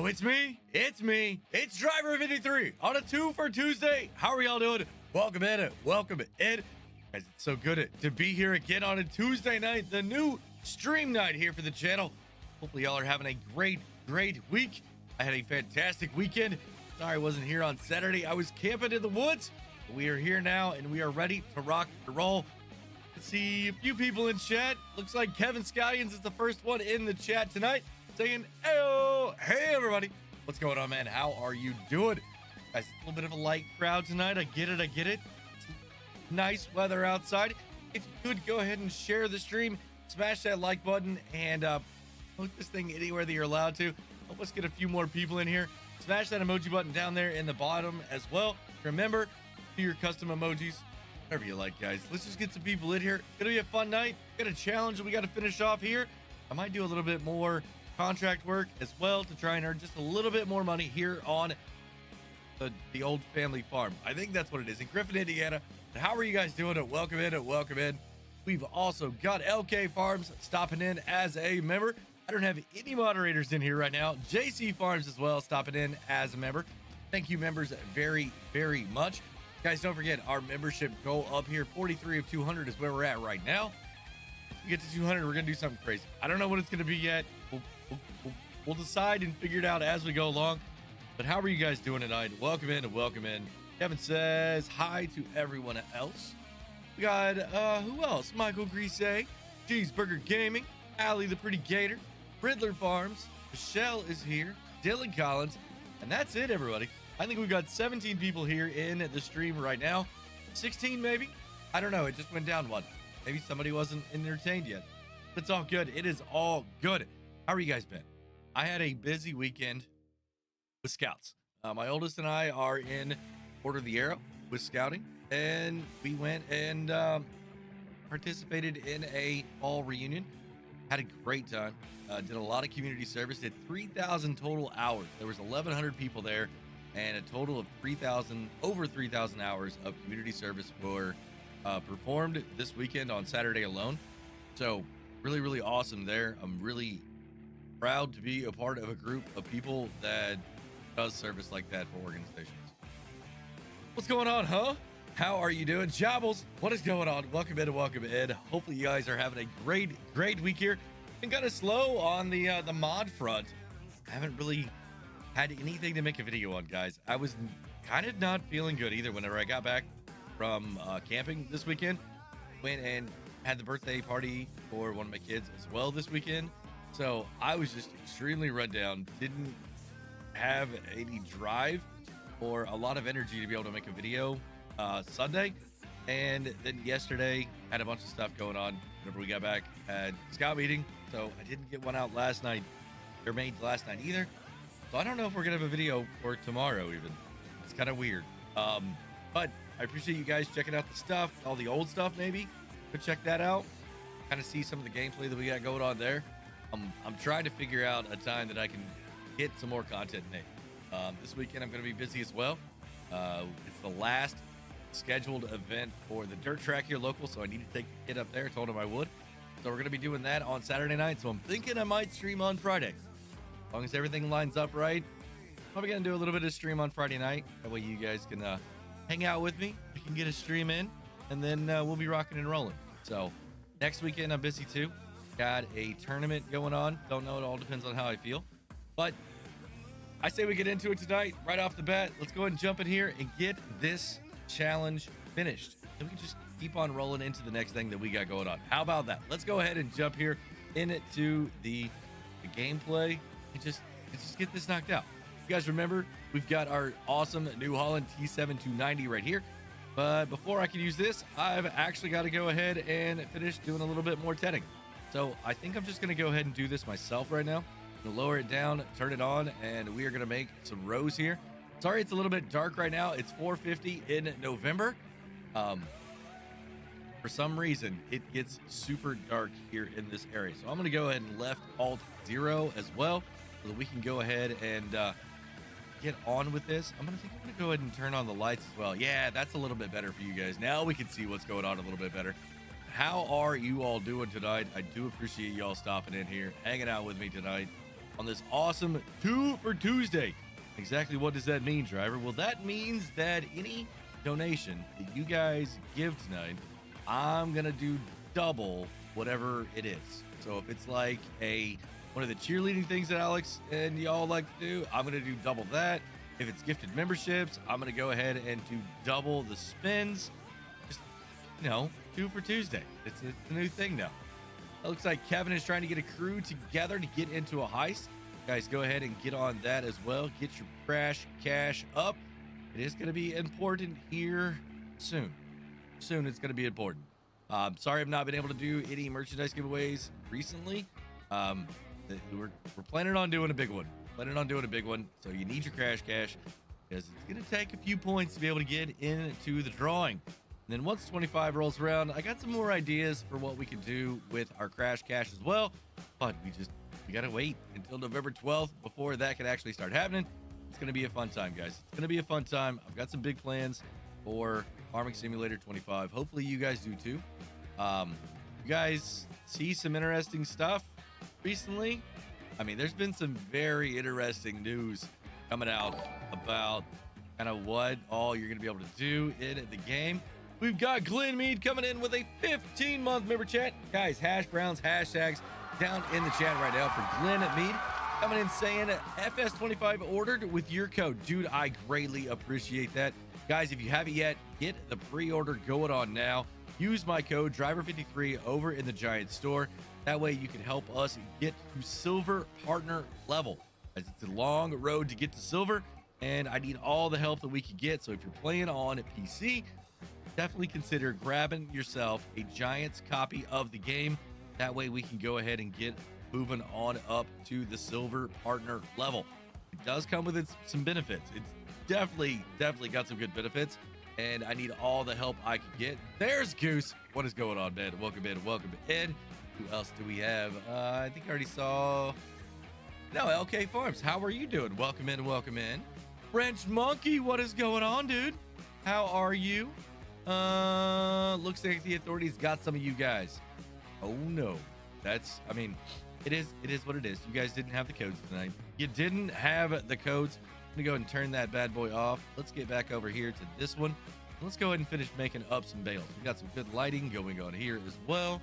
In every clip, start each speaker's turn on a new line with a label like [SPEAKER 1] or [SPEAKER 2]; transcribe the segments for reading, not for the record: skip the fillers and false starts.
[SPEAKER 1] Oh, it's me. It's Driver 53 on a 2 for Tuesday. How are y'all doing? Welcome in. Guys, it's so good to be here again on a Tuesday night, the new stream night here for the channel. Hopefully y'all are having a great week. I had a fantastic weekend. Sorry I wasn't here on Saturday. I was camping in the woods. We are here now and we are ready to rock and roll. Let's see a few people in chat. Looks like Kevin Scallions is the first one in the chat tonight, saying, hey everybody, what's going on, man? How are you doing? Guys, a little bit of a light crowd tonight. I get it. It's nice weather outside. If you could go ahead and share the stream, smash that like button, and post this thing anywhere that you're allowed to. Help us get a few more people in here. Smash that emoji button down there in the bottom as well. Remember, do your custom emojis, whatever you like, guys. Let's just get some people in here. It's gonna be a fun night. Got a challenge that we got to finish off here. I might do a little bit more contract work as well to try and earn just a little bit more money here on the old family farm. I think that's what it is in Griffin, Indiana. How are you guys doing? Welcome in. We've also got LK Farms stopping in as a member. I don't have any moderators in here right now. JC Farms as well stopping in as a member. Thank you, members, very much. Guys, don't forget our membership goal up here, 43 of 200 is where we're at right now. If we get to 200, we're gonna do something crazy. I don't know what it's gonna be yet. We'll decide and figure it out as we go along. But how are you guys doing tonight? Welcome in. Kevin says hi to everyone else. We got who else? Michael Grise, Cheeseburger Gaming, Allie the Pretty Gator, Riddler Farms, Michelle is here, Dylan Collins, and that's it, everybody. I think we've got 17 people here in the stream right now. 16 maybe? I don't know. It just went down one. Maybe somebody wasn't entertained yet. It's all good. It is all good. How are you guys been? I had a busy weekend with scouts. My oldest and I are in Order of the Arrow with scouting, and we went and participated in a fall reunion. Had a great time. Did a lot of community service. Did 3,000 total hours. There was 1,100 people there, and a total of over 3,000 hours of community service were performed this weekend on Saturday alone. So really awesome there. I'm really proud to be a part of a group of people that does service like that for organizations. What's going on, huh? How are you doing? Jobbles, what is going on? Welcome in. Hopefully you guys are having a great week here. Been kind of slow on the mod front. I haven't really had anything to make a video on, guys. I was kind of not feeling good either whenever I got back from camping this weekend. Went and had the birthday party for one of my kids as well this weekend. So I was just extremely run down. Didn't have any drive or a lot of energy to be able to make a video Sunday. And then yesterday had a bunch of stuff going on. Whenever we got back, had scout meeting. So I didn't get one out last night either. So I don't know if we're gonna have a video for tomorrow even. It's kind of weird. But I appreciate you guys checking out the stuff, all the old stuff maybe. Go check that out. Kind of see some of the gameplay that we got going on there. I'm trying to figure out a time that I can get some more content made. This weekend I'm gonna be busy as well. It's the last scheduled event for the dirt track here local, so I need to take the kid up there. I told him I would. So we're gonna be doing that on Saturday night. So I'm thinking I might stream on Friday. As long as everything lines up right, probably gonna do a little bit of stream on Friday night. That way you guys can hang out with me. I can get a stream in, and then we'll be rocking and rolling. So next weekend I'm busy too. Got a tournament going on. Don't know. It all depends on how I feel. But I say we get into it tonight right off the bat. Let's go ahead and jump in here and get this challenge finished. Then we can just keep on rolling into the next thing that we got going on. How about that? Let's go ahead and jump here into the gameplay and just get this knocked out. You guys remember, we've got our awesome New Holland T7 290 right here. But before I can use this, I've actually got to go ahead and finish doing a little bit more tedding. So I think I'm just going to go ahead and do this myself right now. I'm gonna lower it down, turn it on, and we are going to make some rows here. Sorry, it's a little bit dark right now. It's 4:50 in November. For some reason, it gets super dark here in this area. So I'm going to go ahead and left Alt 0 as well, so that we can go ahead and get on with this. I'm going to go ahead and turn on the lights as well. Yeah, that's a little bit better for you guys. Now we can see what's going on a little bit better. How are you all doing tonight? I do appreciate y'all stopping in here, hanging out with me tonight. on this awesome 2 for Tuesday. Exactly what does that mean, driver? Well, that means that any donation that you guys give tonight, I'm gonna do double whatever it is. So if it's like one of the cheerleading things that Alex and y'all like to do, I'm gonna do double that. If it's gifted memberships, I'm gonna go ahead and do double the spins. Just, 2 for Tuesday. It's a new thing now. It looks like Kevin is trying to get a crew together to get into a heist. Guys, go ahead and get on that as well. Get your crash cash up. It is going to be important here soon. Soon it's going to be important. Sorry I've not been able to do any merchandise giveaways recently. We're planning on doing a big one. So you need your crash cash because it's going to take a few points to be able to get into the drawing. And then once 25 rolls around, I got some more ideas for what we could do with our crash cash as well. But we got to wait until November 12th before that can actually start happening. It's going to be a fun time, guys. It's going to be a fun time. I've got some big plans for Farming Simulator 25. Hopefully you guys do too. You guys see some interesting stuff recently? I mean, there's been some very interesting news coming out about kind of what all you're going to be able to do in the game. We've got Glenn Mead coming in with a 15-month member chat. Guys, hash browns, hashtags down in the chat right now for Glenn Mead. Coming in saying FS25 ordered with your code. Dude, I greatly appreciate that. Guys, if you haven't yet, get the pre-order going on now. Use my code Driver53 over in the Giant store. That way you can help us get to silver partner level. As it's a long road to get to silver, and I need all the help that we can get. So if you're playing on PC, definitely consider grabbing yourself a Giants copy of the game. That way we can go ahead and get moving on up to the silver partner level. It does come with some benefits. It's definitely got some good benefits, and I need all the help I can get. There's Goose. What is going on, man? Welcome in. Who else do we have? I think I already saw. No, LK Farms. How are you doing? Welcome in. French Monkey, what is going on, dude? How are you? Looks like the authorities got some of you guys. Oh no. It is what it is. You guys didn't have the codes tonight. You didn't have the codes. I'm gonna go ahead and turn that bad boy off. Let's get back over here to this one. Let's go ahead and finish making up some bales. We got some good lighting going on here as well.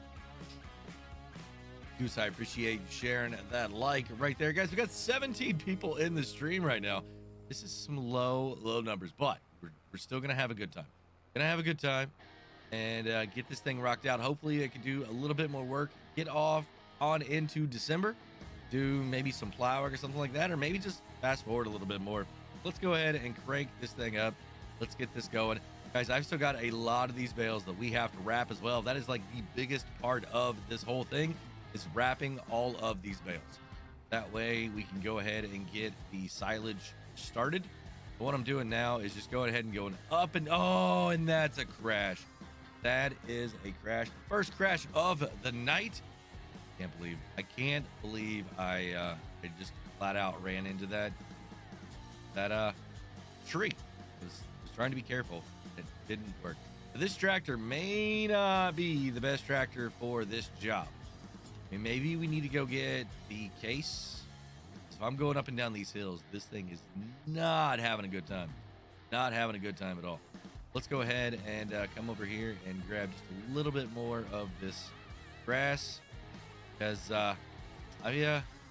[SPEAKER 1] Goose, I appreciate you sharing that like right there. Guys, we got 17 people in the stream right now. This is some low numbers, but we're still gonna have a good time. And get this thing rocked out. Hopefully I can do a little bit more work, get off on into December, do maybe some plowing or something like that, or maybe just fast forward a little bit more. Let's go ahead and crank this thing up. Let's get this going. Guys, I've still got a lot of these bales that we have to wrap as well. That is like the biggest part of this whole thing, is wrapping all of these bales. That way we can go ahead and get the silage started. But what I'm doing now is just going ahead and going up, and that's a crash. That is a crash. First crash of the night. I can't believe I just flat out ran into that tree. I was trying to be careful. It didn't work. This tractor may not be the best tractor for this job. Maybe we need to go get the case. If I'm going up and down these hills, this thing is not having a good time. Not having a good time at all. Let's go ahead and come over here and grab just a little bit more of this grass, because I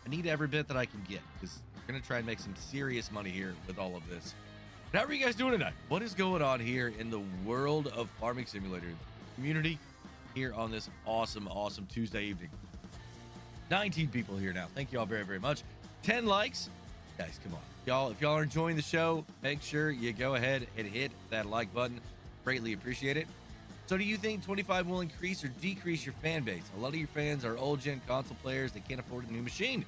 [SPEAKER 1] need every bit that I can get, because we're going to try and make some serious money here with all of this. But how are you guys doing tonight? What is going on here in the world of Farming Simulator community here on this awesome Tuesday evening? 19 people here now. Thank you all very much. 10 likes. Guys, come on. Y'all, if y'all are enjoying the show, make sure you go ahead and hit that like button. Greatly appreciate it. So do you think 25 will increase or decrease your fan base? A lot of your fans are old gen console players. They can't afford a new machine.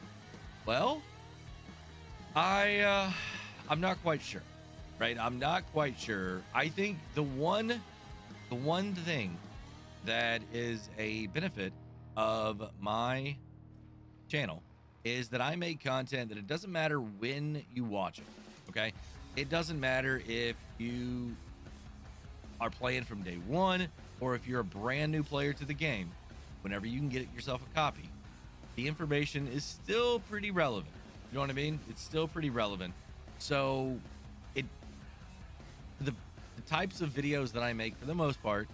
[SPEAKER 1] Well, I'm not quite sure, right? I'm not quite sure. I think the one thing that is a benefit of my channel is that I make content that it doesn't matter when you watch it, okay? It doesn't matter if you are playing from day one or if you're a brand new player to the game. Whenever you can get yourself a copy, the information is still pretty relevant. You know what I mean? It's still pretty relevant. So it the types of videos that I make, for the most part,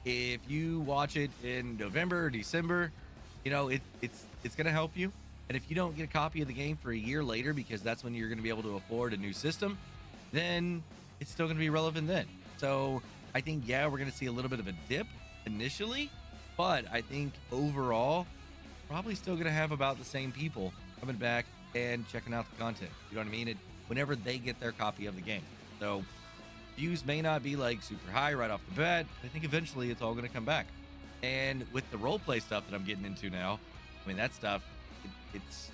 [SPEAKER 1] if you watch it in November or December, you know, it's going to help you. And if you don't get a copy of the game for a year later, because that's when you're going to be able to afford a new system, then it's still going to be relevant then. So I think, yeah, we're going to see a little bit of a dip initially, but I think overall, probably still going to have about the same people coming back and checking out the content. You know what I mean? Whenever they get their copy of the game. So views may not be like super high right off the bat, but I think eventually it's all going to come back. And with the role play stuff that I'm getting into now, I mean, that stuff, it's,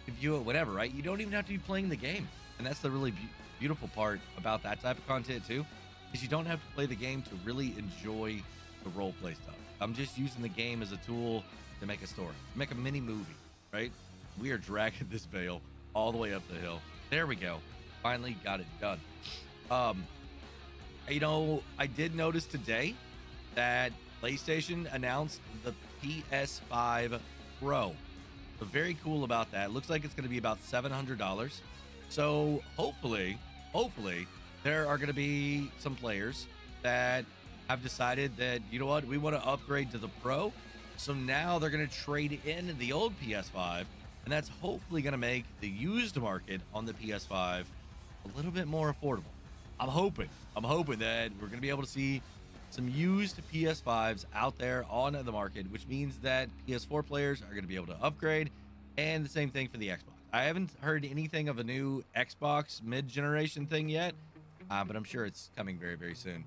[SPEAKER 1] you can view it whatever, right? You don't even have to be playing the game. And that's the really beautiful part about that type of content too, is you don't have to play the game to really enjoy the role play stuff. I'm just using the game as a tool to make a story, make a mini movie, right? We are dragging this bale all the way up the hill. There we go. Finally got it done. You know, I did notice today that PlayStation announced the PS5 Pro. So very cool about that. Looks like it's going to be about $700. So hopefully there are going to be some players that have decided that, you know what, we want to upgrade to the Pro. So now they're going to trade in the old PS5, and that's hopefully going to make the used market on the PS5 a little bit more affordable. I'm hoping that we're going to be able to see some used PS5s out there on the market, which means that PS4 players are going to be able to upgrade, and the same thing for the Xbox. I haven't heard anything of a new Xbox mid-generation thing yet, but I'm sure it's coming very, very soon.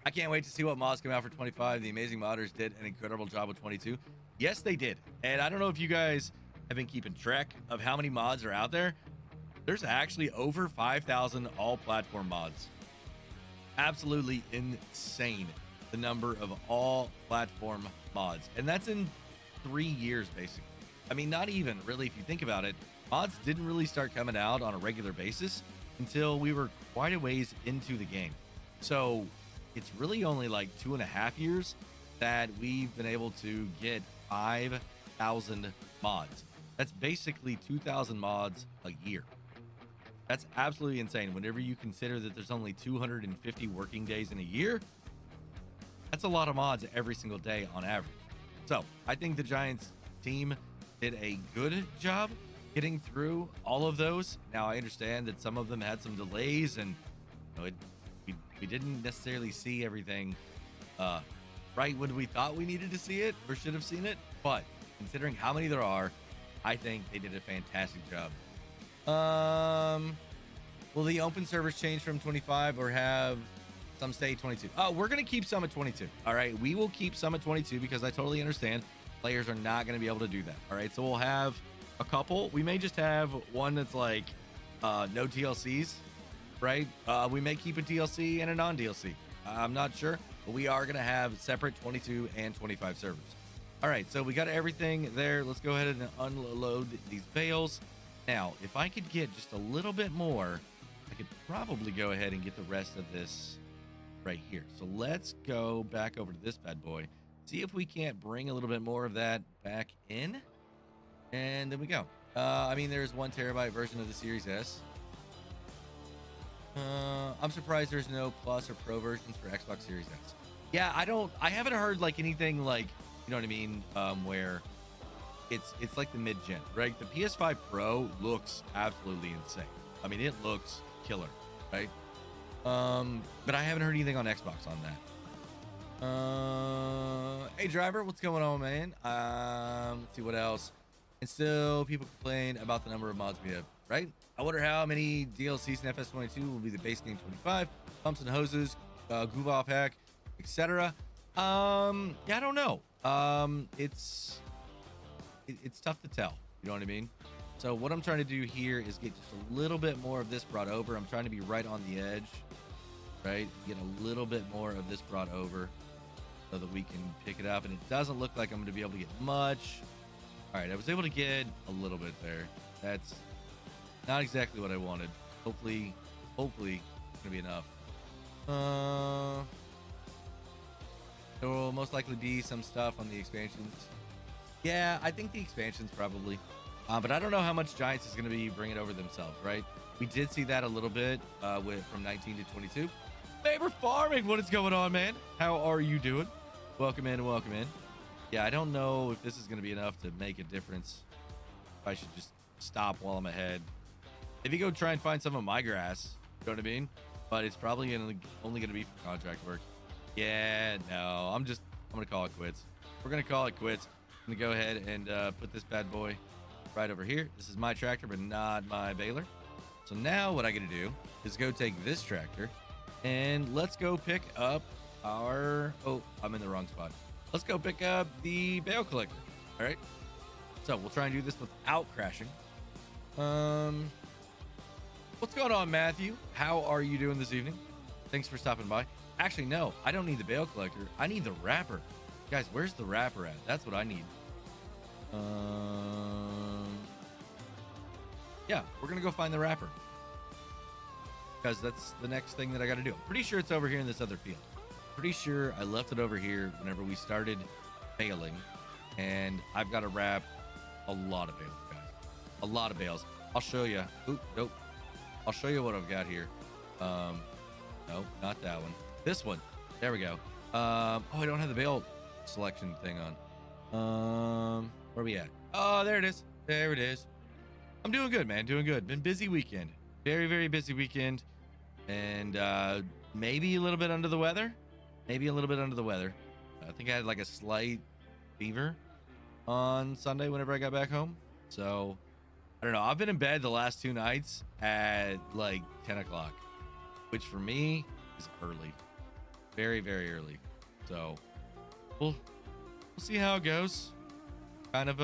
[SPEAKER 1] I can't wait to see what mods come out for 25. The amazing modders did an incredible job with 22. Yes, they did. And I don't know if you guys have been keeping track of how many mods are out there. There's actually over 5,000 all-platform mods. Absolutely insane, the number of all-platform mods. And that's in 3 years, basically. I mean, not even, really, if you think about it. Mods didn't really start coming out on a regular basis until we were quite a ways into the game. So it's really only like 2.5 years that we've been able to get 5,000 mods. That's basically 2,000 mods a year. That's absolutely insane. Whenever you consider that there's only 250 working days in a year, that's a lot of mods every single day on average. So I think the Giants team did a good job getting through all of those. Now I understand that some of them had some delays, and you know, we didn't necessarily see everything right when we thought we needed to see it or should have seen it. But considering how many there are, I think they did a fantastic job. Will the open servers change from 25 or have some stay 22? We're going to keep some at 22. All right. We will keep some at 22 because I totally understand players are not going to be able to do that. All right. So we'll have a couple. We may just have one that's like, no DLCs, right? We may keep a DLC and a non-DLC. I'm not sure, but we are going to have separate 22 and 25 servers. All right. So we got everything there. Let's go ahead and unload these bales. Now, if I could get just a little bit more, I could probably go ahead and get the rest of this right here. So let's go back over to this bad boy, see if we can't bring a little bit more of that back in. And then we go. I mean, there's 1 terabyte version of the Series S. I'm surprised there's no Plus or Pro versions for Xbox Series S. Yeah, I haven't heard like anything like, you know what I mean, where it's like the mid-gen, right? The PS5 Pro looks absolutely insane. I mean, it looks killer, right? But I haven't heard anything on Xbox on that. Hey driver, what's going on, man? Let's see what else. And still people complain about the number of mods we have, right? I wonder how many DLCs in FS22 will be the base game 25, pumps and hoses, Guval pack, etc. Yeah, I don't know. It's tough to tell, you know what I mean? So what I'm trying to do here is get just a little bit more of this brought over. I'm trying to be right on the edge, right? Get a little bit more of this brought over so that we can pick it up. And it doesn't look like I'm going to be able to get much. All right, I was able to get a little bit there. That's not exactly what I wanted. Hopefully it's going to be enough. There will most likely be some stuff on the expansions. Yeah, I think the expansions probably. But I don't know how much Giants is going to be bringing over themselves, right? We did see that a little bit with from 19 to 22. Faber Farming, what is going on, man? How are you doing? Welcome in, welcome in. Yeah, I don't know if this is going to be enough to make a difference. I should just stop while I'm ahead. If you go try and find some of my grass, you know what I mean? But it's probably only going to be for contract work. Yeah, no, I'm going to call it quits. We're going to call it quits. I'm going to go ahead and put this bad boy right over here. This is my tractor, but not my baler. So now what I got to do is go take this tractor and let's go pick up our, oh, I'm in the wrong spot. Let's go pick up the bale collector. All right. So we'll try and do this without crashing. What's going on, Matthew? How are you doing this evening? Thanks for stopping by. Actually, no, I don't need the bale collector. I need the wrapper. Guys, where's the wrapper at? That's what I need. Yeah, we're gonna go find the wrapper because that's the next thing that I got to do. I'm pretty sure it's over here in this other field. Pretty sure I left it over here whenever we started baling, and I've got to wrap a lot of bales, guys. A lot of bales. I'll show you. Oop, nope. I'll show you what I've got here. No, not that one. This one. There we go. Oh, I don't have the bale selection thing on. Where are we at? Oh, there it is. There it is. I'm doing good, man. Doing good. Been busy weekend. Very, very busy weekend. And maybe a little bit under the weather. Maybe a little bit under the weather. I think I had like a slight fever on Sunday whenever I got back home. So, I don't know. I've been in bed the last 2 nights at like 10 o'clock, which for me is early. Very, very early. So, we'll see how it goes. Kind of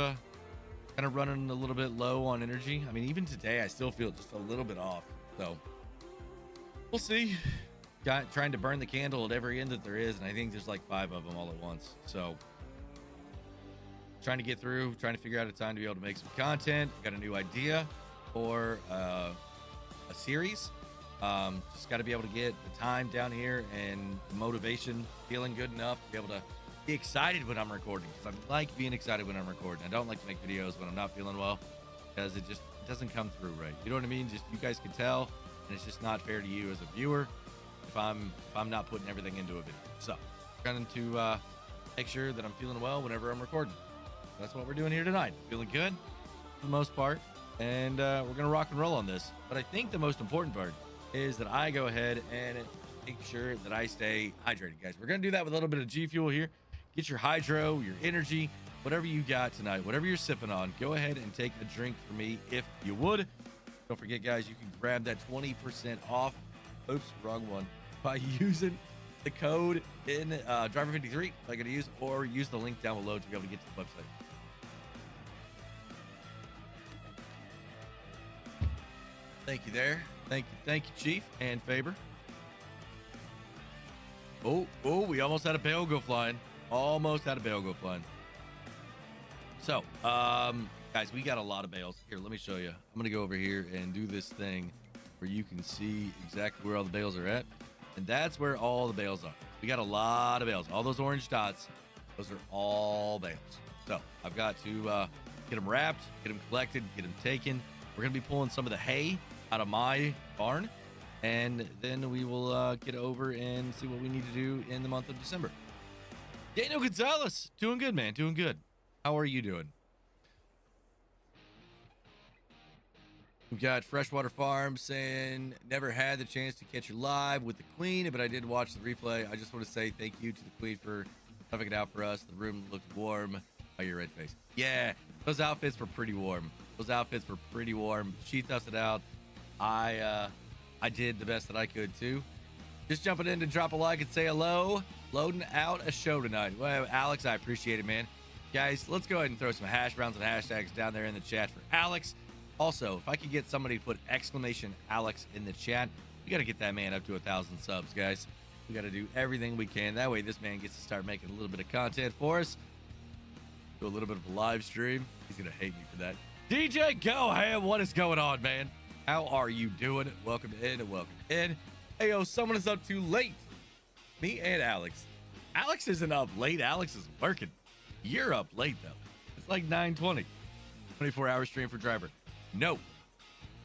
[SPEAKER 1] running a little bit low on energy. I mean, even today, I still feel just a little bit off. So, we'll see. Trying to burn the candle at every end that there is, and I think there's like 5 of them all at once. So, trying to get through, trying to figure out a time to be able to make some content. Got a new idea for a series. Just got to be able to get the time down here and the motivation, feeling good enough to be able to be excited when I'm recording, because I like being excited when I'm recording. I don't like to make videos when I'm not feeling well, because it doesn't come through right. You know what I mean? Just, you guys can tell, and it's just not fair to you as a viewer if I'm not putting everything into a video. So, trying to make sure that I'm feeling well whenever I'm recording. That's what we're doing here tonight. Feeling good for the most part, and we're gonna rock and roll on this. But I think the most important part is that I go ahead and make sure that I stay hydrated, guys. We're gonna do that with a little bit of G Fuel here. Get your hydro, your energy, whatever you got tonight, whatever you're sipping on, go ahead and take a drink for me if you would. Don't forget, guys, you can grab that 20% off. Oops, wrong one. By using the code in Driver53, like I use, or use the link down below to be able to get to the website. Thank you there. Thank you, Chief and Faber. Oh, we almost had a bale go flying. Almost had a bale go flying. So, guys, we got a lot of bales. Here, let me show you. I'm going to go over here and do this thing where you can see exactly where all the bales are at. And that's where all the bales are. We got a lot of bales. All those orange dots, those are all bales. So, I've got to get them wrapped, get them collected, get them taken. We're going to be pulling some of the hay out of my barn, and then we will get over and see what we need to do in the month of December. Daniel Gonzalez, doing good, man, doing good. How are you doing? We've got Freshwater Farm saying, never had the chance to catch you live with the Queen, but I did watch the replay. I just want to say thank you to the Queen for toughing it out for us. The room looked warm. Oh, your red face. Yeah, those outfits were pretty warm. She toughed it out. I did the best that I could too. Just jumping in to drop a like and say hello. Loading out a show tonight. Well, Alex, I appreciate it, man. Guys, let's go ahead and throw some hash browns and hashtags down there in the chat for Alex. Also, if I could get somebody to put exclamation Alex in the chat, we got to get that man up to 1,000 subs, guys. We got to do everything we can. That way this man gets to start making a little bit of content for us. Do a little bit of a live stream. He's going to hate me for that. DJ Goham, what is going on, man? How are you doing? Welcome in and welcome in. Hey, yo, someone is up too late. Me and Alex. Alex isn't up late. Alex is working. You're up late, though. It's like 9:20. 24-hour stream for driver. No,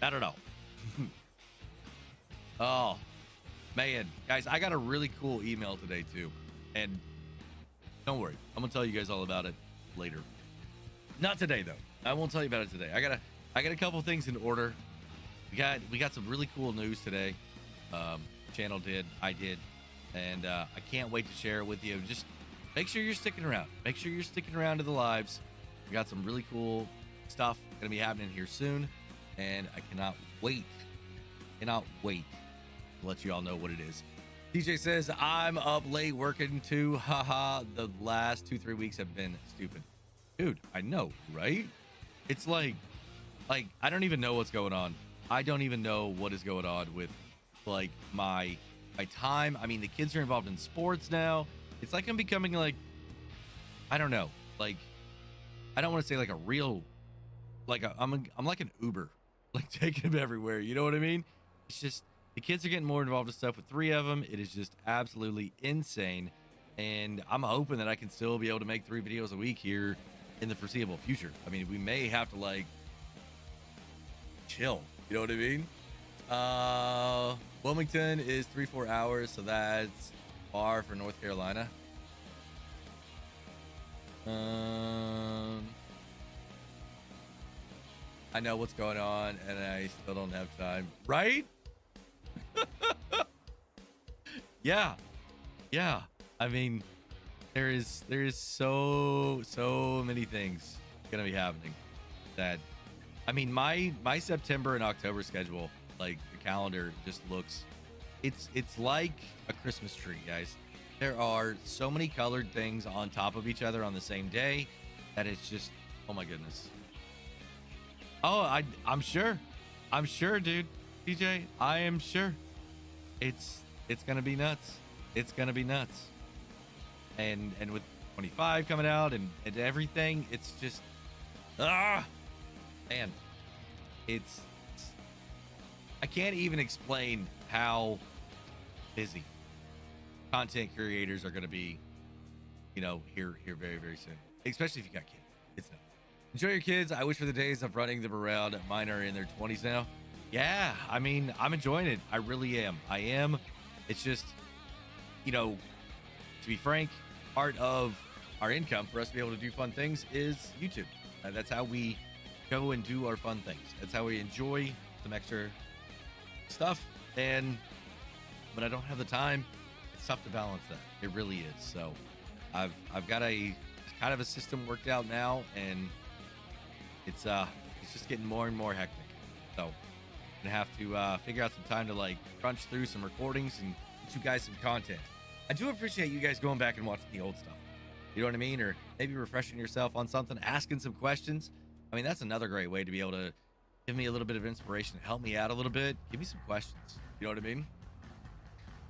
[SPEAKER 1] not at all. Oh, man. Guys, I got a really cool email today, too. And don't worry. I'm going to tell you guys all about it later. Not today, though. I won't tell you about it today. I got a couple things in order. We got some really cool news today. Channel did. I did. And I can't wait to share it with you. Just make sure you're sticking around. Make sure you're sticking around to the lives. We got some really cool stuff going to be happening here soon. And I cannot wait to let you all know what it is. DJ says, I'm up late working too. Haha, the last 2-3 weeks have been stupid. Dude, I know, right? It's like I don't even know what's going on. I don't even know what is going on with like my time. I mean, the kids are involved in sports now. It's like I'm becoming like, I don't know, like I don't want to say like a real, like I'm like an Uber, like taking them everywhere. You know what I mean? It's just the kids are getting more involved with stuff with 3 of them. It is just absolutely insane. And I'm hoping that I can still be able to make 3 videos a week here in the foreseeable future. I mean, we may have to like chill. You know what I mean? Wilmington is 3-4 hours, so that's far for North Carolina. I know what's going on, and I still don't have time. Right? Yeah. I mean, there is so many things gonna be happening that, I mean, my September and October schedule, like the calendar just looks, it's like a Christmas tree, guys. There are so many colored things on top of each other on the same day that it's just, oh my goodness. Oh, I'm sure, dude. DJ, I am sure. It's gonna be nuts. It's gonna be nuts. And with 25 coming out and everything, it's just man, it's I can't even explain how busy content creators are gonna be, you know, here very, very soon. Especially if you got kids. It's nuts. Enjoy your kids. I wish for the days of running them around. Mine are in their 20s now. Yeah, I mean, I'm enjoying it. I really am. I am. It's just, you know, to be frank, part of our income for us to be able to do fun things is YouTube. That's how we go and do our fun things. That's how we enjoy some extra stuff. And when I don't have the time, it's tough to balance that. It really is. So I've got a kind of a system worked out now, and it's just getting more and more hectic. So I'm gonna have to figure out some time to like crunch through some recordings and get you guys some content. I do appreciate you guys going back and watching the old stuff. You know what I mean? Or maybe refreshing yourself on something, asking some questions. I mean, that's another great way to be able to give me a little bit of inspiration, help me out a little bit. Give me some questions. You know what I mean?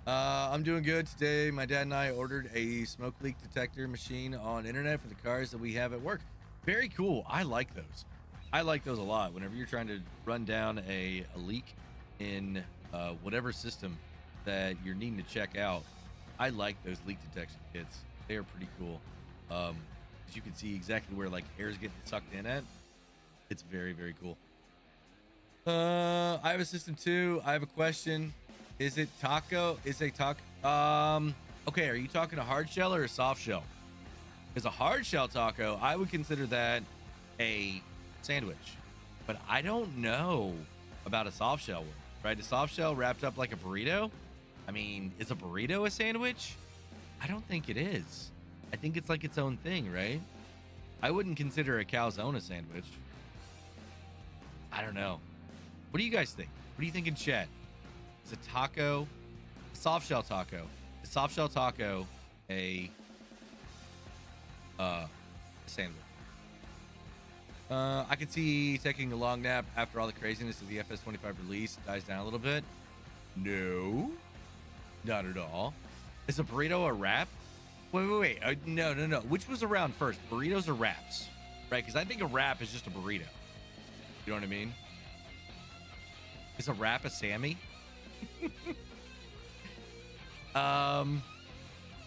[SPEAKER 1] I'm doing good today. My dad and I ordered a smoke leak detector machine on internet for the cars that we have at work. Very cool. I like those. I like those a lot. Whenever you're trying to run down a leak in whatever system that you're needing to check out, I like those leak detection kits. They are pretty cool. Because you can see exactly where like air is getting sucked in at. It's very, very cool. I have a system too. I have a question. Is it taco? Okay, are you talking a hard shell or a soft shell? Because a hard shell taco, I would consider that a sandwich. But I don't know about a soft shell one, right? A soft shell wrapped up like a burrito? I mean, is a burrito a sandwich? I don't think it is. I think it's like its own thing, right? I wouldn't consider a calzone a sandwich. I don't know. What do you guys think? What do you think in chat? Is a taco, a soft shell taco, a soft shell taco, a sandwich? I could see taking a long nap after all the craziness of the FS25 release dies down a little bit. No, not at all. Is a burrito a wrap? Wait. No. Which was around first, burritos or wraps? Right? Because I think a wrap is just a burrito. You know what I mean? Is a wrap a Sammy?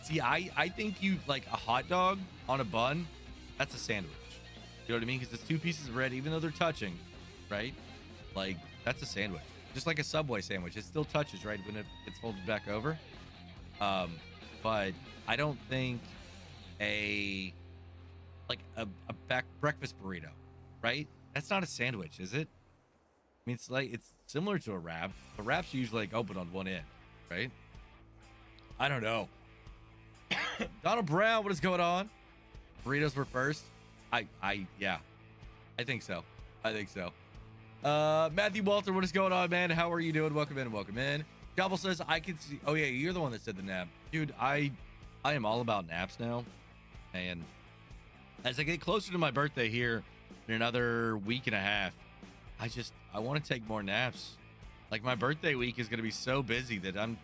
[SPEAKER 1] See, I think you like a hot dog on a bun. That's a sandwich. You know what I mean? Because it's 2 pieces of bread, even though they're touching, right? Like, that's a sandwich. Just like a Subway sandwich. It still touches, right, when it's folded back over. But I don't think a breakfast burrito, right? That's not a sandwich, is it? I mean, it's similar to a wrap. But wraps are usually like open on one end, right? I don't know. Donald Brown, what is going on? Burritos were first. Yeah, I think so. Matthew Walter, what is going on, man? How are you doing? Welcome in. Gobble says, I can see. Oh yeah, you're the one that said the nap, dude. I am all about naps now, and as I get closer to my birthday here in another week and a half, I want to take more naps. Like, my birthday week is going to be so busy that I'm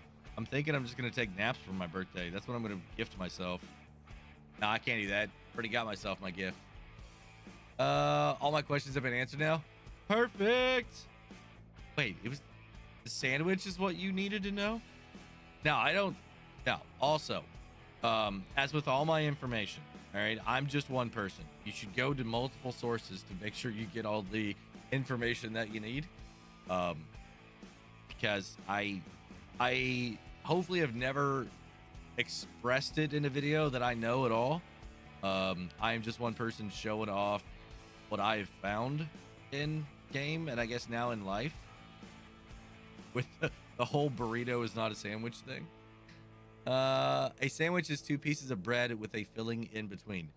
[SPEAKER 1] thinking I'm just going to take naps for my birthday. That's what I'm going to gift myself. No, I can't do that. Already got myself my gift. All my questions have been answered now. Perfect. Wait, it was the sandwich is what you needed to know? No, I don't. No, also, as with all my information, all right, I'm just one person. You should go to multiple sources to make sure you get all the information that you need. Because I hopefully have never expressed it in a video that I know at all. I am just one person showing off what I've found in game, and I guess now in life, with the whole burrito is not a sandwich thing. A sandwich is 2 pieces of bread with a filling in between.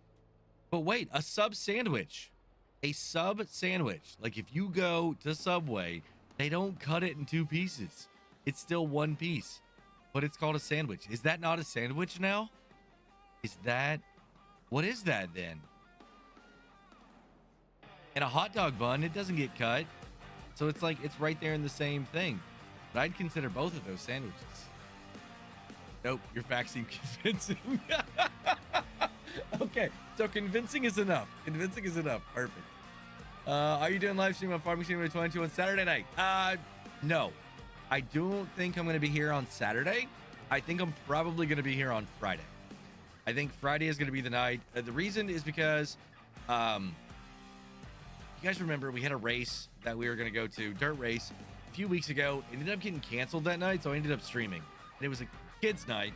[SPEAKER 1] But wait, a sub sandwich. Like, if you go to Subway, they don't cut it in 2 pieces. It's still 1 piece, but it's called a sandwich. Is that not a sandwich now? What is that then? And a hot dog bun, it doesn't get cut. So it's like, it's right there in the same thing. But I'd consider both of those sandwiches. Nope, your facts seem convincing. Okay, so convincing is enough. Perfect. Are you doing live stream on Farming Simulator 22 on Saturday night? No. I don't think I'm going to be here on Saturday. I think I'm probably going to be here on Friday. I think Friday is going to be the night. The reason is because, you guys remember we had a race that we were going to go to, dirt race, a few weeks ago. It ended up getting canceled that night, so I ended up streaming. And it was a kids' night.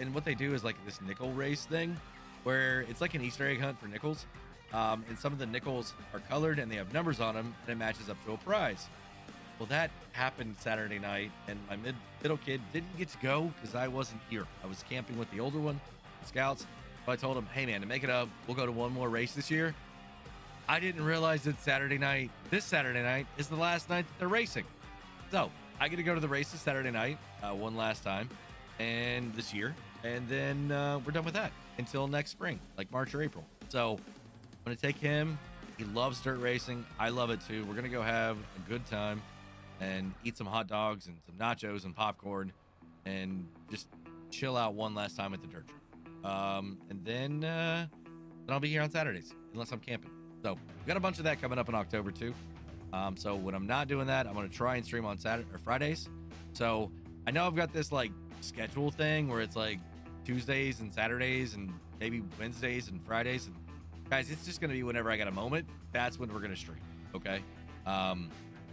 [SPEAKER 1] And what they do is like this nickel race thing, where it's like an Easter egg hunt for nickels. And some of the nickels are colored and they have numbers on them, and it matches up to a prize. Well, that happened Saturday night, and my middle kid didn't get to go because I wasn't here. I was camping with the older one, the scouts. So I told him, hey man, to make it up, we'll go to one more race this year. I didn't realize that this Saturday night is the last night that they're racing. So I get to go to the races Saturday night, one last time, and this year, and then we're done with that until next spring, like March or April. So I'm gonna take him. He loves dirt racing. I love it too. We're gonna go have a good time and eat some hot dogs and some nachos and popcorn and just chill out one last time at the dirt track. And then I'll be here on Saturdays unless I'm camping. So we've got a bunch of that coming up in October too. So when I'm not doing that, I'm gonna try and stream on Saturday or Fridays. So I know I've got this like schedule thing where it's like Tuesdays and Saturdays and maybe Wednesdays and Fridays. And guys, it's just gonna be whenever I got a moment. That's when we're gonna stream. Okay.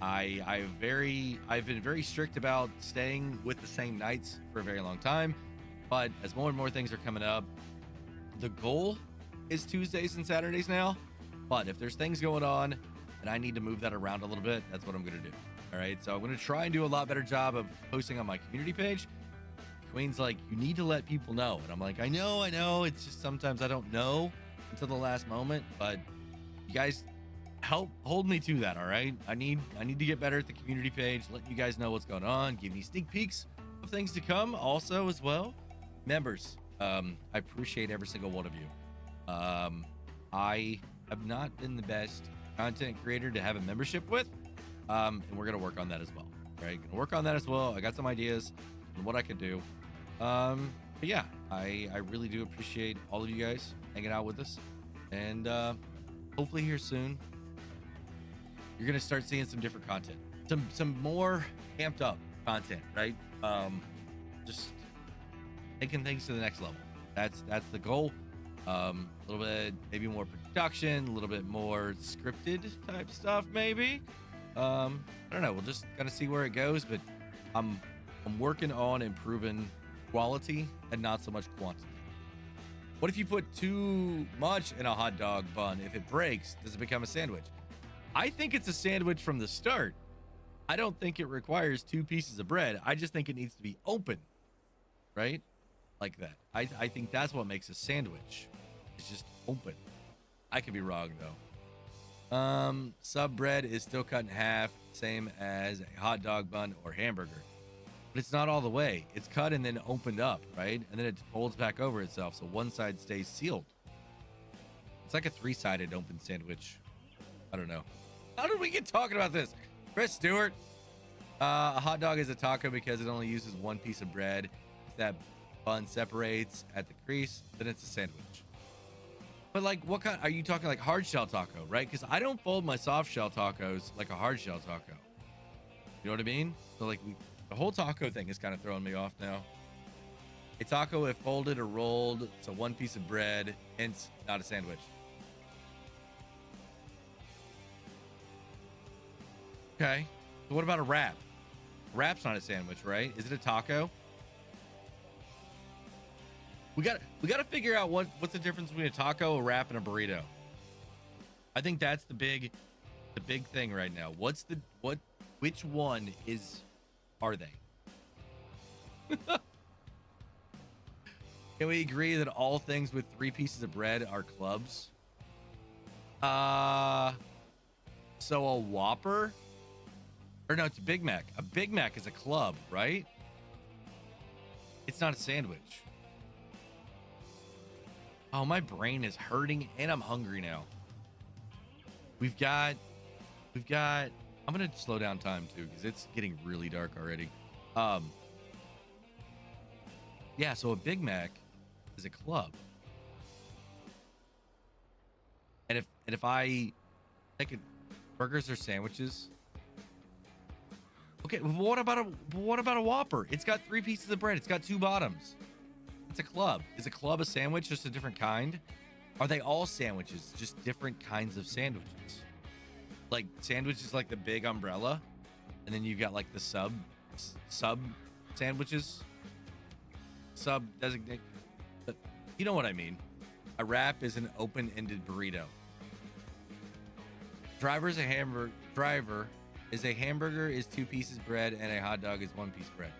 [SPEAKER 1] I've been very strict about staying with the same nights for a very long time, but as more and more things are coming up, the goal is Tuesdays and Saturdays now. But if there's things going on and I need to move that around a little bit, that's what I'm going to do. All right. So I'm going to try and do a lot better job of posting on my community page. Queen's like, you need to let people know. And I'm like, I know. It's just sometimes I don't know until the last moment, but you guys help hold me to that. All right. I need to get better at the community page, let you guys know what's going on, give me sneak peeks of things to come also as well. Members, I appreciate every single one of you. I have not been the best content creator to have a membership with, and we're gonna work on that as well. Right, gonna work on that as well. I got some ideas on what I could do. But yeah, I really do appreciate all of you guys hanging out with us, and hopefully here soon you're gonna start seeing some different content, some more amped up content, right? Just taking things to the next level. That's the goal. A little bit maybe more production, a little bit more scripted type stuff, maybe. I don't know. We'll just kind of see where it goes, but I'm working on improving quality and not so much quantity. What if you put too much in a hot dog bun? If it breaks, does it become a sandwich? I think it's a sandwich from the start. I don't think it requires 2 pieces of bread. I just think it needs to be open, right? Like that. I think that's what makes a sandwich. It's just open. I could be wrong though. Sub bread is still cut in half, same as a hot dog bun or hamburger. But it's not all the way. It's cut and then opened up, right? And then it folds back over itself, so one side stays sealed. It's like a 3-sided open sandwich. I don't know. How did we get talking about this? Chris Stewart. A hot dog is a taco because it only uses 1 piece of bread. If that bun separates at the crease, then it's a sandwich. But like, what kind? Are you talking like hard shell taco, right? Because I don't fold my soft shell tacos like a hard shell taco. You know what I mean? So like, the whole taco thing is kind of throwing me off now. A taco, if folded or rolled, so 1 piece of bread, hence not a sandwich. Okay. So what about a wrap? Wrap's not a sandwich, right? Is it a taco? We got to figure out what's the difference between a taco, a wrap, and a burrito. I think that's the big thing right now. Which one are they? Can we agree that all things with 3 pieces of bread are clubs? So a Whopper? Or no, it's a Big Mac. A Big Mac is a club, right? It's not a sandwich. Oh, my brain is hurting and I'm hungry now. We've got I'm gonna slow down time too because it's getting really dark already. Yeah, so a Big Mac is a club. And if I take it, burgers or sandwiches. Okay, what about a Whopper? It's got 3 pieces of bread. It's got 2 bottoms. It's a club. Is a club a sandwich, just a different kind? Are they all sandwiches, just different kinds of sandwiches? Like sandwiches like the big umbrella, and then you've got like the sub sandwiches. Sub designate. But you know what I mean. A wrap is an open-ended burrito. Driver is a hamburger is 2 pieces bread and a hot dog is 1 piece bread.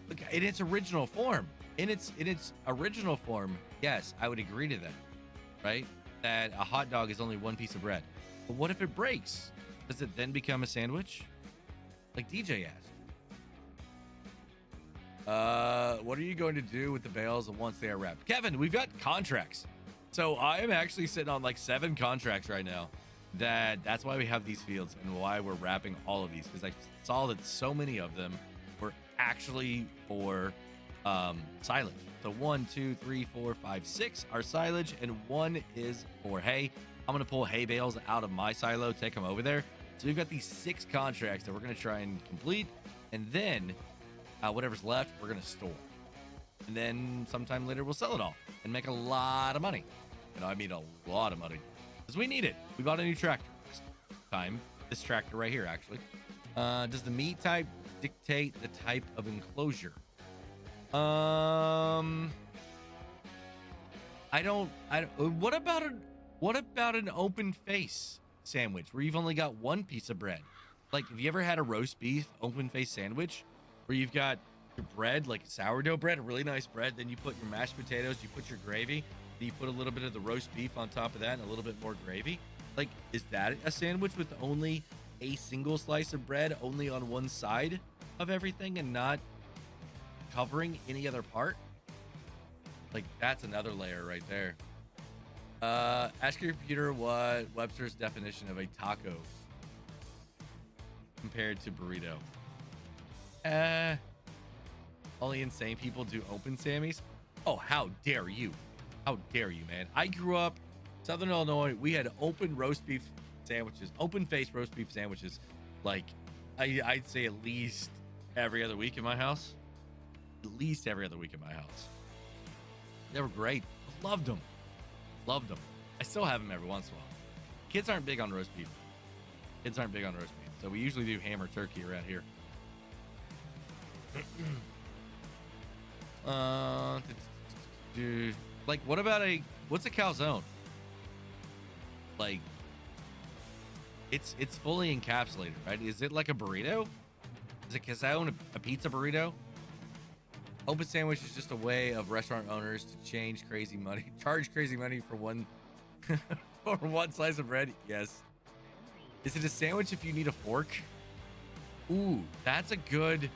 [SPEAKER 1] Look, in its original form. In its original form, yes, I would agree to that, right? That a hot dog is only 1 piece of bread. But what if it breaks? Does it then become a sandwich? Like DJ asked. What are you going to do with the bales once they are wrapped? Kevin, we've got contracts. So I am actually sitting on like 7 contracts right now. That's why we have these fields and why we're wrapping all of these, because I saw that so many of them were actually for silage. So 1, 2, 3, 4, 5, 6 are silage, and 1 is for hay. I'm gonna pull hay bales out of my silo, take them over there. So we've got these 6 contracts that we're gonna try and complete, and then whatever's left, we're gonna store. And then sometime later, we'll sell it all and make a lot of money. And I mean a lot of money, because we need it. We bought a new tractor this time. This tractor right here, actually. Does the meat type dictate the type of enclosure? I don't. What about an open face sandwich where you've only got 1 piece of bread? Like, have you ever had a roast beef open face sandwich where you've got your bread, like sourdough bread, a really nice bread, then you put your mashed potatoes, you put your gravy, then you put a little bit of the roast beef on top of that and a little bit more gravy? Like, is that a sandwich with only a single slice of bread, only on one side of everything and not covering any other part? Like, that's another layer right there. Ask your computer what Webster's definition of a taco compared to burrito. Only insane people do open Sammys. Oh, how dare you? How dare you, man? I grew up Southern Illinois. We had open roast beef sandwiches, open face roast beef sandwiches. Like, I'd say at least every other week in my house. At least every other week in my house. They were great. Loved them. I still have them every once in a while. Kids aren't big on roast beef. Kids aren't big on roast beef. So we usually do ham or turkey around here. Like, what about what's a calzone? Like, it's fully encapsulated, right? Is it like a burrito? Is a calzone a pizza burrito? Open sandwich is just a way of restaurant owners to charge crazy money for one for one slice of bread. Yes. Is it a sandwich if you need a fork? Ooh, that's a good,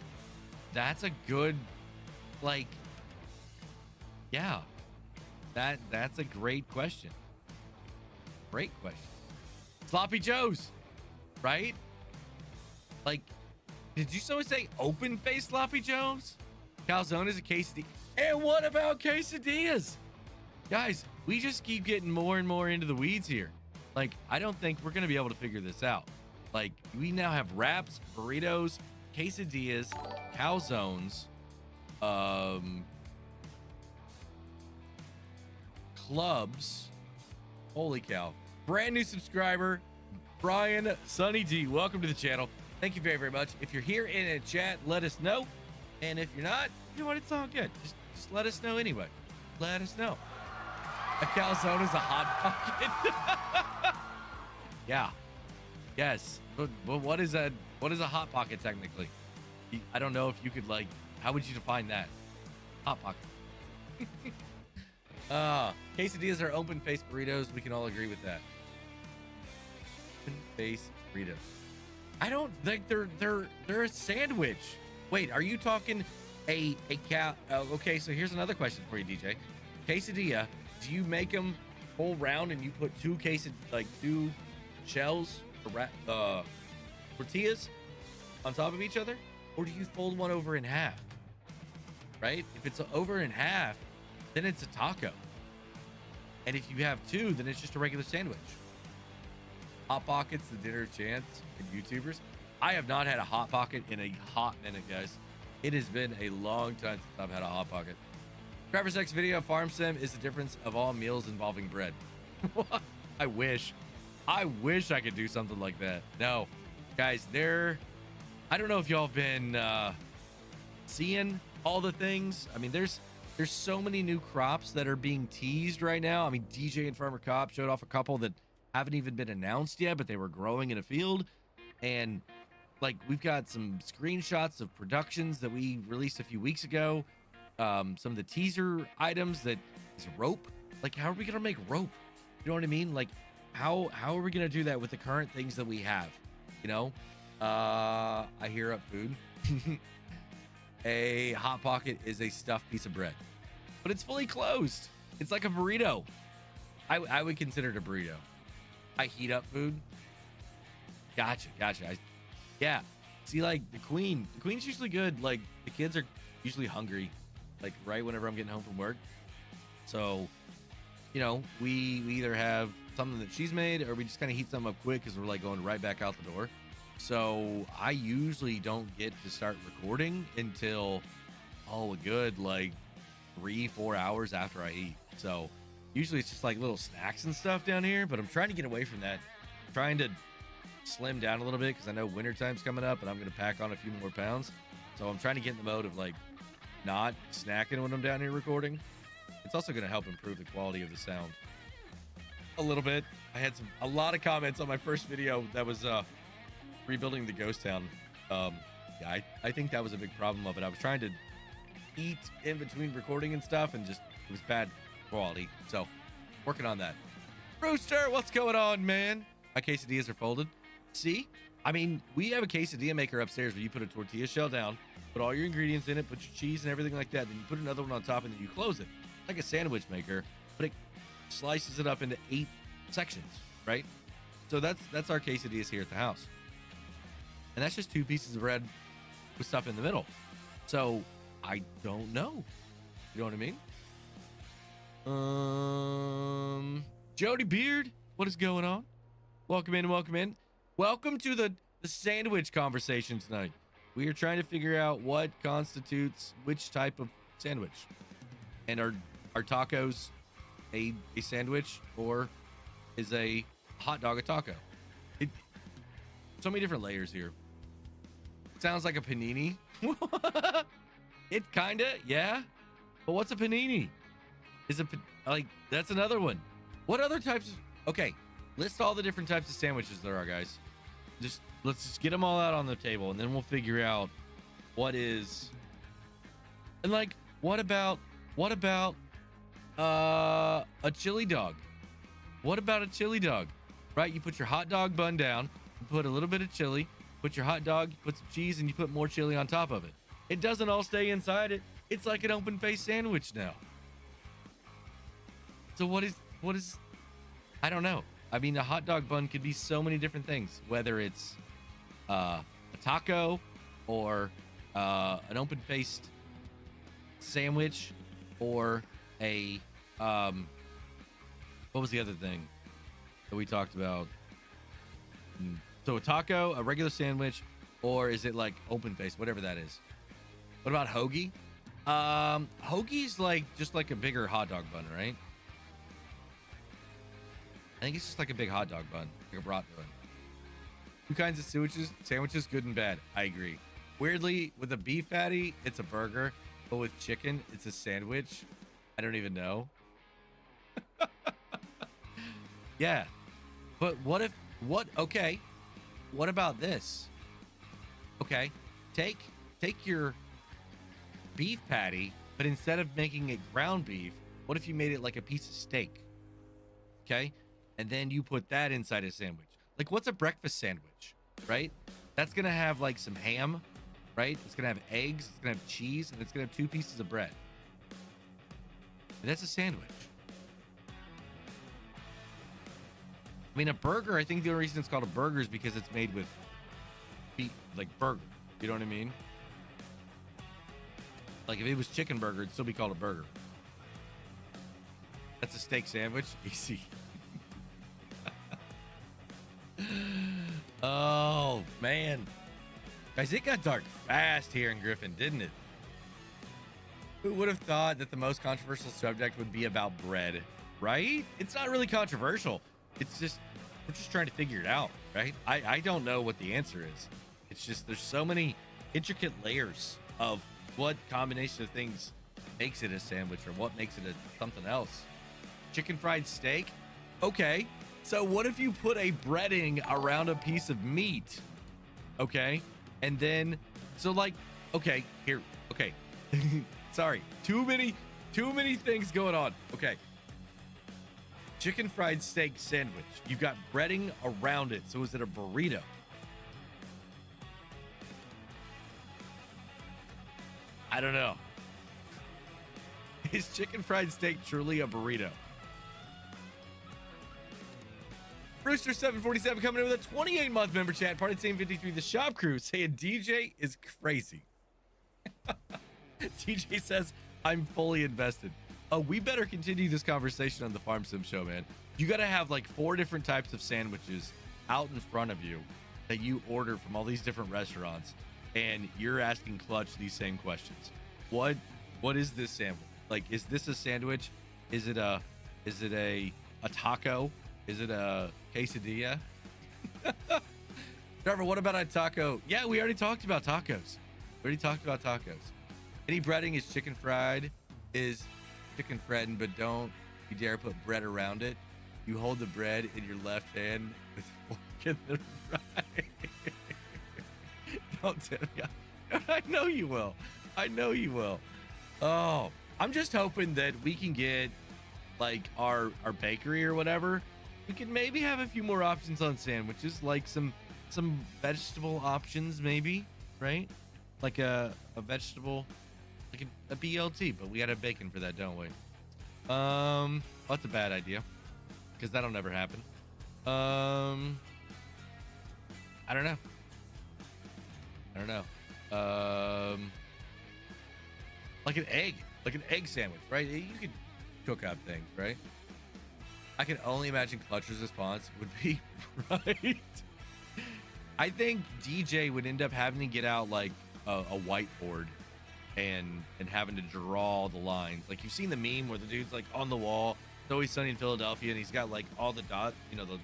[SPEAKER 1] like, yeah, that's a great question. Great question. Sloppy Joe's, right? Like, did you someone say open face sloppy Joe's? Calzone is a quesadilla. And what about quesadillas? Guys, we just keep getting more and more into the weeds here. Like, I don't think we're going to be able to figure this out. Like, we now have wraps, burritos, quesadillas, calzones, clubs. Holy cow. Brand new subscriber, Brian Sunny D. Welcome to the channel. Thank you very, very much. If you're here in a chat, let us know. And if you're not, you know what? It's all good. Just let us know anyway. Let us know. A calzone is a hot pocket. Yeah. Yes. But what is a hot pocket technically? I don't know if you could, like, how would you define that? Hot pocket. Quesadillas are open face burritos. We can all agree with that. Open face burritos. I don't think they're a sandwich. Wait, are you talking a okay, so here's another question for you, DJ. Quesadilla, do you make them full round and you put two shells or tortillas on top of each other, or do you fold one over in half? Right? If it's over in half, then it's a taco. And if you have two, then it's just a regular sandwich. Hot Pockets, the dinner chance, and YouTubers. I have not had a Hot Pocket in a hot minute, guys. It has been a long time since I've had a Hot Pocket. Driver's X video farm sim is the difference of all meals involving bread. I wish I could do something like that. No, guys, I don't know if y'all have been seeing all the things. I mean, there's so many new crops that are being teased right now. I mean, DJ and Farmer Cop showed off a couple that haven't even been announced yet, but they were growing in a field. And like, we've got some screenshots of productions that we released a few weeks ago. Some of the teaser items that is rope. Like, how are we gonna make rope? You know what I mean? Like, how are we gonna do that with the current things that we have? You know, I hear up food. A Hot Pocket is a stuffed piece of bread, but it's fully closed. It's like a burrito. I would consider it a burrito. I heat up food. Gotcha. Yeah. See, like, the queen's usually good. Like, the kids are usually hungry, like, right whenever I'm getting home from work. So, you know, we either have something that she's made, or we just kind of heat something up quick because we're like going right back out the door. So I usually don't get to start recording until, a good, like, 3-4 hours after I eat. So usually it's just like little snacks and stuff down here, but I'm trying to get away from that. I'm trying to slim down a little bit because I know winter time's coming up and I'm going to pack on a few more pounds. So I'm trying to get in the mode of, like, not snacking when I'm down here recording. It's also going to help improve the quality of the sound a little bit. I had a lot of comments on my first video that was rebuilding the ghost town. Yeah, I think that was a big problem of it. I was trying to eat in between recording and stuff, and just, it was bad quality. So working on that. Rooster, what's going on, man? My quesadillas are folded. See, I mean, we have a quesadilla maker upstairs where you put a tortilla shell down, put all your ingredients in it, put your cheese and everything like that, then you put another one on top, and then you close it like a sandwich maker, but it slices it up into 8 sections, right? So that's our quesadillas here at the house. And that's just 2 pieces of bread with stuff in the middle. So I don't know. You know what I mean? Jody Beard, what is going on? Welcome in. Welcome to the sandwich conversation tonight. We are trying to figure out what constitutes which type of sandwich. And are tacos a sandwich, or is a hot dog a taco? It, so many different layers here. It sounds like a panini. It kinda, yeah. But what's a panini? Is it like, that's another one. What other types of, okay, list all the different types of sandwiches there are, guys. Let's just get them all out on the table, and then we'll figure out what is. And like, what about a chili dog? What about a chili dog? Right? You put your hot dog bun down, you put a little bit of chili, put your hot dog, you put some cheese, and you put more chili on top of it. It doesn't all stay inside it. It's like an open face sandwich now. So what is, I don't know. I mean, a hot dog bun could be so many different things, whether it's a taco or an open faced sandwich or a, what was the other thing that we talked about? So a taco, a regular sandwich, or is it like open face, whatever that is? What about hoagie? Hoagie's like just like a bigger hot dog bun, right? I think it's just like a big hot dog bun, like a brat bun. Two kinds of sandwiches, good and bad. I agree. Weirdly, with a beef patty, it's a burger, but with chicken, it's a sandwich. I don't even know. Yeah, but okay, what about this? Okay, take your beef patty, but instead of making it ground beef, what if you made it like a piece of steak? Okay, and then you put that inside a sandwich. Like, what's a breakfast sandwich, right? That's gonna have like some ham, right? It's gonna have eggs, it's gonna have cheese, and it's gonna have 2 pieces of bread. And that's a sandwich. I mean, a burger, I think the only reason it's called a burger is because it's made with beef, like burger. You know what I mean? Like, if it was chicken burger, it'd still be called a burger. That's a steak sandwich. Easy. Oh, man. Guys, it got dark fast here in Griffin, didn't it? Who would have thought that the most controversial subject would be about bread, right? It's not really controversial. It's just, we're just trying to figure it out, right? I don't know what the answer is. It's just, there's so many intricate layers of what combination of things makes it a sandwich or what makes it something else. Chicken fried steak? Okay. So what if you put a breading around a piece of meat? Okay. And then, so like, okay, here, okay. Sorry. Too many things going on. Okay. Chicken fried steak sandwich. You've got breading around it. So is it a burrito? I don't know. Is chicken fried steak truly a burrito? Brewster747 coming in with a 28-month member chat. Part of Team 53, the shop crew, saying DJ is crazy. DJ says, I'm fully invested. Oh, we better continue this conversation on the Farm Sim show, man. You got to have like 4 different types of sandwiches out in front of you that you order from all these different restaurants, and you're asking Clutch these same questions. What is this sandwich? Like, is this a sandwich? Is it a taco? Is it a quesadilla? Trevor, what about a taco? Yeah, we already talked about tacos. Any breading is chicken fried, is chicken fried, but don't you dare put bread around it. You hold the bread in your left hand with a fork in the right. Don't tell me. I know you will. Oh, I'm just hoping that we can get like our bakery or whatever. We can maybe have a few more options on sandwiches, like some vegetable options, maybe, right? Like a vegetable, like a BLT, but we got to have bacon for that, don't we? That's a bad idea because that'll never happen. I don't know. Like an egg sandwich, right? You could cook up things, right? I can only imagine Clutcher's response would be, right? I think DJ would end up having to get out like a whiteboard and having to draw the lines. Like, you've seen the meme where the dude's like on the wall It's Always Sunny in Philadelphia, and he's got like all the dot, you know, the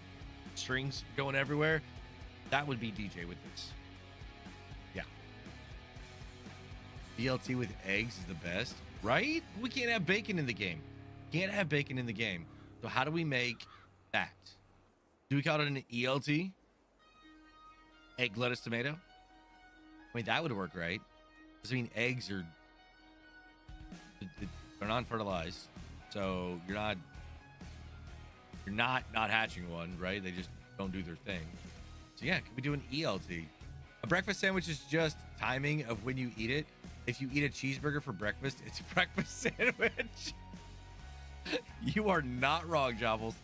[SPEAKER 1] strings going everywhere. That would be DJ with this. Yeah. BLT with eggs is the best, right? We can't have bacon in the game. Can't have bacon in the game. So how do we make that? Do we call it an ELT? Egg, lettuce, tomato? I mean, that would work, right? Because I mean, eggs are they're non-fertilized, so you're not hatching one, right? They just don't do their thing. So yeah, could we do an ELT? A breakfast sandwich is just timing of when you eat it. If you eat a cheeseburger for breakfast, it's a breakfast sandwich. You are not wrong, Jobbles.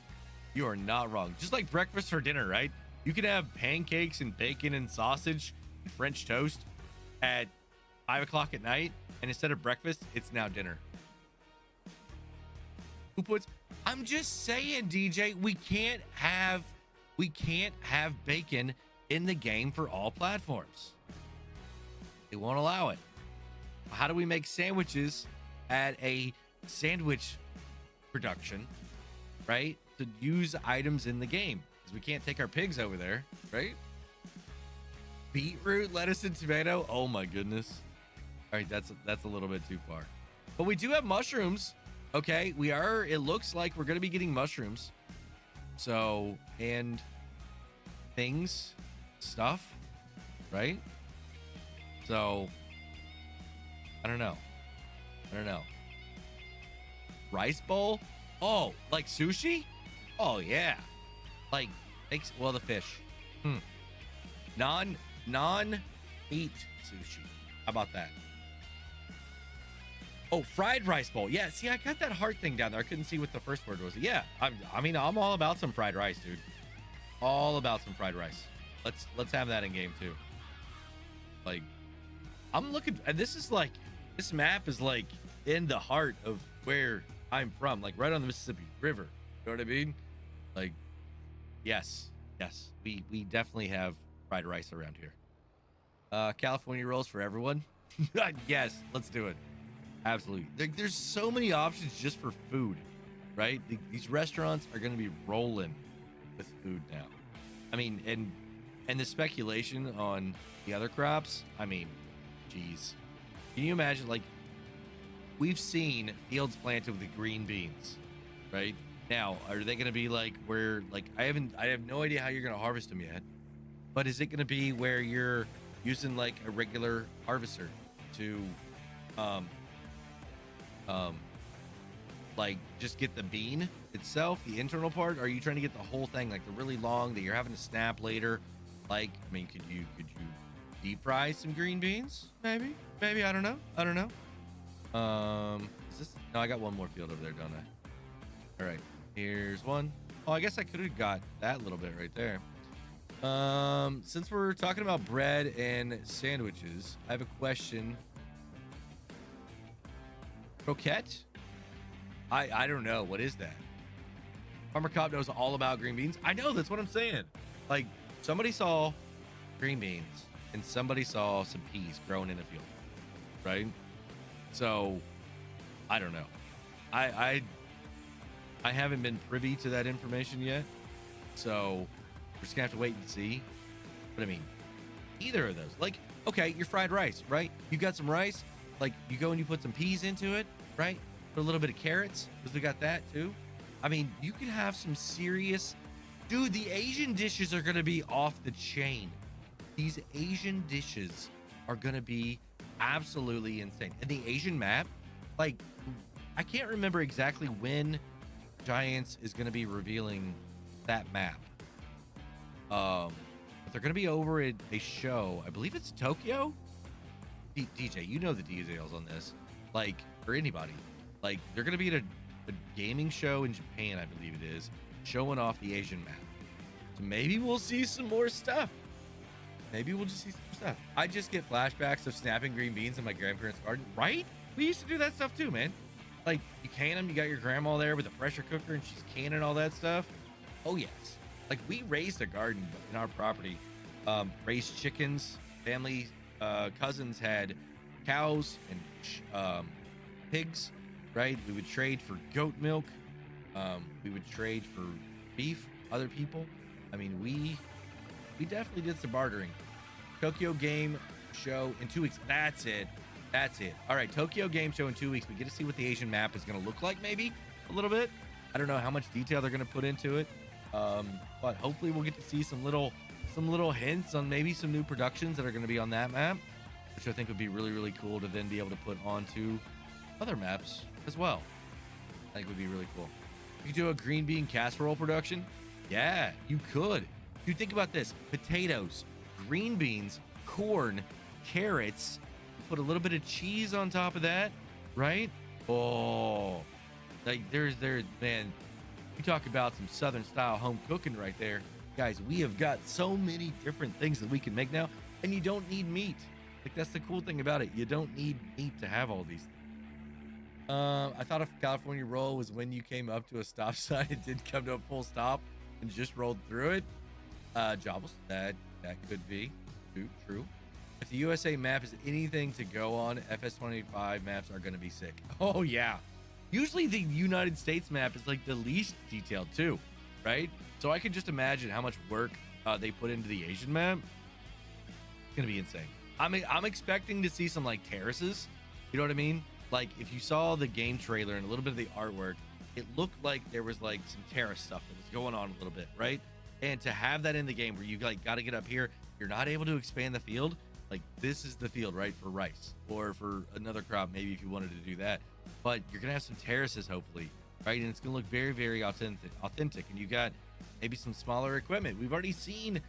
[SPEAKER 1] You are not wrong. Just like breakfast for dinner, right? You can have pancakes and bacon and sausage and French toast at 5 o'clock at night, and instead of breakfast, it's now dinner. Who puts? I'm just saying, DJ, we can't have bacon in the game for all platforms. They won't allow it. How do we make sandwiches at a sandwich production, right? To use items in the game, because we can't take our pigs over there, right? Beetroot, lettuce, and tomato. Oh my goodness. All right, that's a little bit too far. But we do have mushrooms. Okay, it looks like we're going to be getting mushrooms. So, and stuff, right? So, I don't know. Rice bowl? Oh, like sushi? Oh, yeah. Like, the fish. Non-meat sushi. How about that? Oh, fried rice bowl. Yeah, see, I got that heart thing down there. I couldn't see what the first word was. Yeah, I'm all about some fried rice, dude. All about some fried rice. Let's have that in game too. Like, I'm looking, and this map is like in the heart of where I'm from, like right on the Mississippi River. You know what I mean? Like, yes, we definitely have fried rice around here. California rolls for everyone. Yes, let's do it. Absolutely. There's so many options just for food, right? These restaurants are going to be rolling with food now. I mean, and the speculation on the other crops, I mean, geez. Can you imagine, like, we've seen fields planted with the green beans, right? Now, are they going to be like where, like, I have no idea how you're going to harvest them yet, but is it going to be where you're using like a regular harvester to, like just get the bean itself, the internal part? Or are you trying to get the whole thing, like the really long that you're having to snap later? Like, I mean, could you deep fry some green beans? Maybe, I don't know. Is this, no, I got one more field over there, don't I? All right, here's one. Oh, I guess I could have got that little bit right there. Since we're talking about bread and sandwiches, I have a question. Croquette? I don't know. What is that? Farmer Cobb knows all about green beans. I know, that's what I'm saying. Like, somebody saw green beans and somebody saw some peas growing in a field, right? So, I don't know. I haven't been privy to that information yet, so we're just gonna have to wait and see. But I mean, either of those, like, okay, your fried rice, right? You got some rice, like you go and you put some peas into it, right? Put a little bit of carrots, because we got that too. I mean, you could have some serious, dude, the Asian dishes are gonna be off the chain. These Asian dishes are gonna be absolutely insane. And the Asian map, like, I can't remember exactly when Giants is gonna be revealing that map. But they're gonna be over at a show. I believe it's Tokyo. DJ, you know the details on this. Like, for anybody, like, they're gonna be at a gaming show in Japan, I believe it is, showing off the Asian map. So maybe we'll see some more stuff. Maybe we'll just see some stuff. I just get flashbacks of snapping green beans in my grandparents' garden, right? We used to do that stuff too, man. Like, you can them, you got your grandma there with a pressure cooker and she's canning all that stuff. Oh yes. Like, we raised a garden in our property, raised chickens. Family cousins had cows and pigs, right? We would trade for goat milk. We would trade for beef, other people. I mean, we definitely did some bartering. Tokyo Game Show in 2 weeks. That's it. That's it. All right, Tokyo Game Show in 2 weeks. We get to see what the Asian map is going to look like, maybe a little bit. I don't know how much detail they're going to put into it, but hopefully we'll get to see some little hints on maybe some new productions that are going to be on that map, which I think would be really, really cool to then be able to put onto other maps as well. I think would be really cool. You could do a green bean casserole production. Yeah, you could. You think about this: potatoes, green beans, corn, carrots. Put a little bit of cheese on top of that, right? Oh, like there's man. You talk about some Southern style home cooking right there, guys. We have got so many different things that we can make now, and you don't need meat. Like, that's the cool thing about it. You don't need meat to have all these things. I thought a California roll was when you came up to a stop sign and didn't come to a full stop and just rolled through it. Jobbles, that could be true. If the USA map is anything to go on, FS25 maps are going to be sick. Oh yeah. Usually the United States map is like the least detailed too, right? So I could just imagine how much work they put into the Asian map. It's going to be insane. I'm expecting to see some like terraces. You know what I mean? Like, if you saw the game trailer and a little bit of the artwork, it looked like there was like some terrace stuff that was going on a little bit, right? And to have that in the game where you like got to get up here, you're not able to expand the field. Like, this is the field, right, for rice or for another crop, maybe if you wanted to do that. But you're gonna have some terraces, hopefully, right? And it's gonna look very, very authentic. And you got maybe some smaller equipment. We've already seen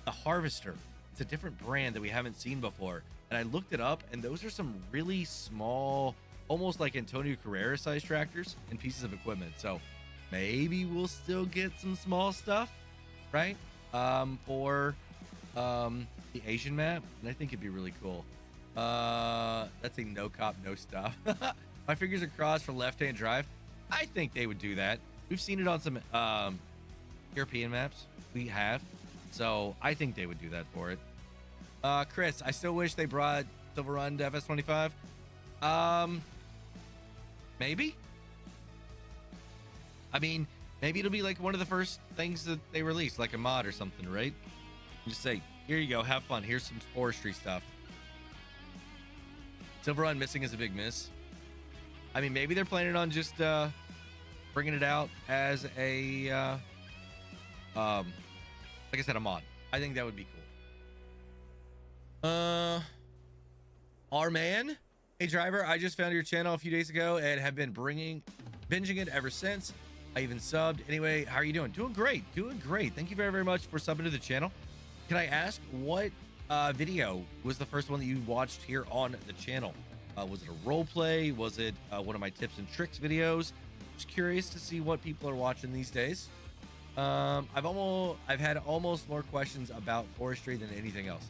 [SPEAKER 1] the harvester. It's a different brand that we haven't seen before. And I looked it up, and those are some really small, almost like Antonio Carrera size tractors and pieces of equipment. So maybe we'll still get some small stuff, right? For the Asian map, and I think it'd be really cool. That's a no cop, no stop. My fingers are crossed for left-hand drive. I think they would do that. We've seen it on some European maps. We have. So I think they would do that for it. Chris, I still wish they brought Silver Run to FS25. Maybe. I mean, maybe it'll be like one of the first things that they release, like a mod or something, right? Just say, here you go, have fun. Here's some forestry stuff. Silver Run missing is a big miss. I mean, maybe they're planning on just bringing it out as a, like I said, a mod. I think that would be cool. Our man, hey driver, I just found your channel a few days ago and have been binging it ever since. I even subbed. Anyway, how are you doing? Doing great. Thank you very, very much for subbing to the channel. Can I ask what video was the first one that you watched here on the channel? Was it a role play? Was it one of my tips and tricks videos? Just curious to see what people are watching these days. I've had almost more questions about forestry than anything else.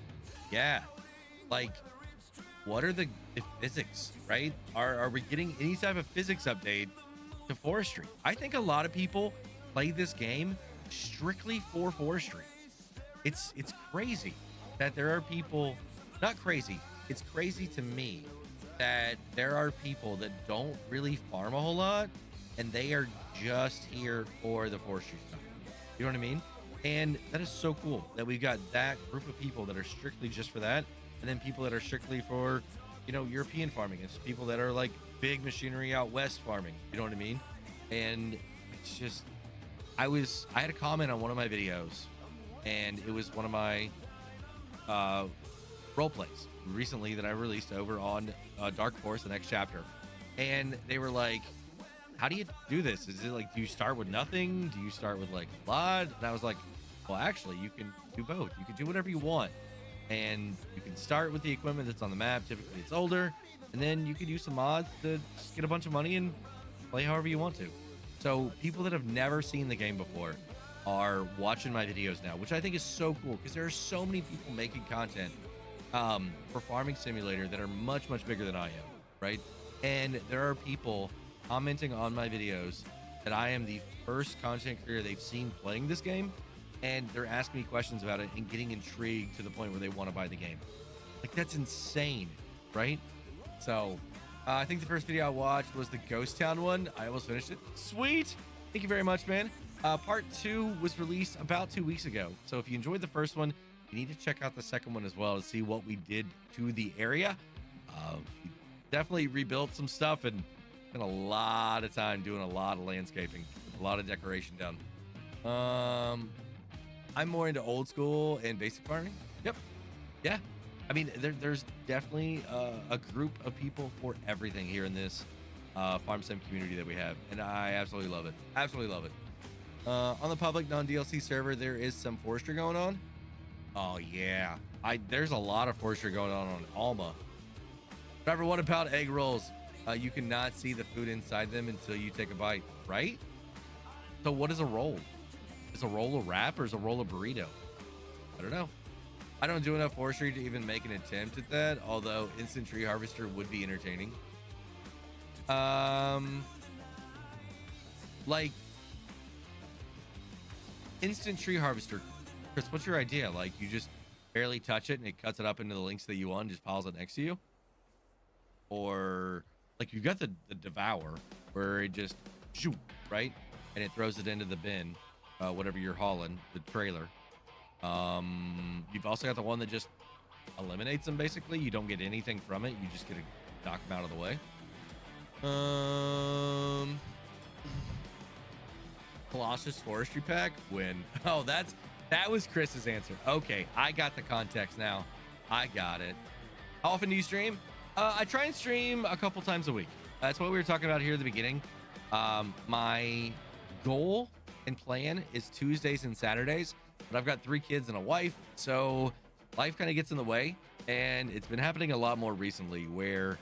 [SPEAKER 1] Yeah, like, what are the physics, right? Are we getting any type of physics update to forestry? I think a lot of people play this game strictly for forestry. It's crazy that there are people, not crazy, it's crazy to me that there are people that don't really farm a whole lot and they are just here for the forestry stuff. You know what I mean? And that is so cool that we've got that group of people that are strictly just for that, and then people that are strictly for, you know, European farming. It's people that are like big machinery out west farming. You know what I mean? And it's just, I had a comment on one of my videos, and it was one of my role plays recently that I released over on Dark Forest, the next chapter. And they were like, how do you do this? Is it like, do you start with nothing? Do you start with like a lot? And I was like, well, actually, you can do both. You can do whatever you want. And you can start with the equipment that's on the map. Typically, it's older. And then you could use some mods to just get a bunch of money and play however you want to. So people that have never seen the game before are watching my videos now, which I think is so cool because there are so many people making content for Farming Simulator that are much, much bigger than I am, right? And there are people commenting on my videos that I am the first content creator they've seen playing this game, and they're asking me questions about it and getting intrigued to the point where they want to buy the game. Like, that's insane, right? So I think the first video I watched was the Ghost Town one. I almost finished it. Sweet. Thank you very much, man. Part 2 was released about 2 weeks ago. So if you enjoyed the first one, you need to check out the second one as well to see what we did to the area. We definitely rebuilt some stuff and spent a lot of time doing a lot of landscaping, a lot of decoration done. I'm more into old school and basic farming. Yep. Yeah. I mean, there's definitely a group of people for everything here in this farm sim community that we have, and I absolutely love it. Absolutely love it. On the public non-DLC server, there is some forestry going on. Oh yeah, there's a lot of forestry going on Alma. Driver, what about egg rolls? You cannot see the food inside them until you take a bite, right? So what is a roll? Is a roll a wrap or is a roll a burrito? I don't know. I don't do enough forestry to even make an attempt at that, although instant tree harvester would be entertaining. Like instant tree harvester, Chris, what's your idea? Like you just barely touch it and it cuts it up into the links that you want and just piles it next to you? Or like you've got the devour where it just shoot, right? And it throws it into the bin, whatever you're hauling, the trailer. You've also got the one that just eliminates them. Basically, you don't get anything from it. You just get to knock them out of the way. Colossus Forestry Pack win. Oh, that was Chris's answer. Okay, I got the context now. I got it. How often do you stream? I try and stream a couple times a week. That's what we were talking about here at the beginning. My goal and plan is Tuesdays and Saturdays, but I've got 3 kids and a wife, so life kind of gets in the way, and it's been happening a lot more recently where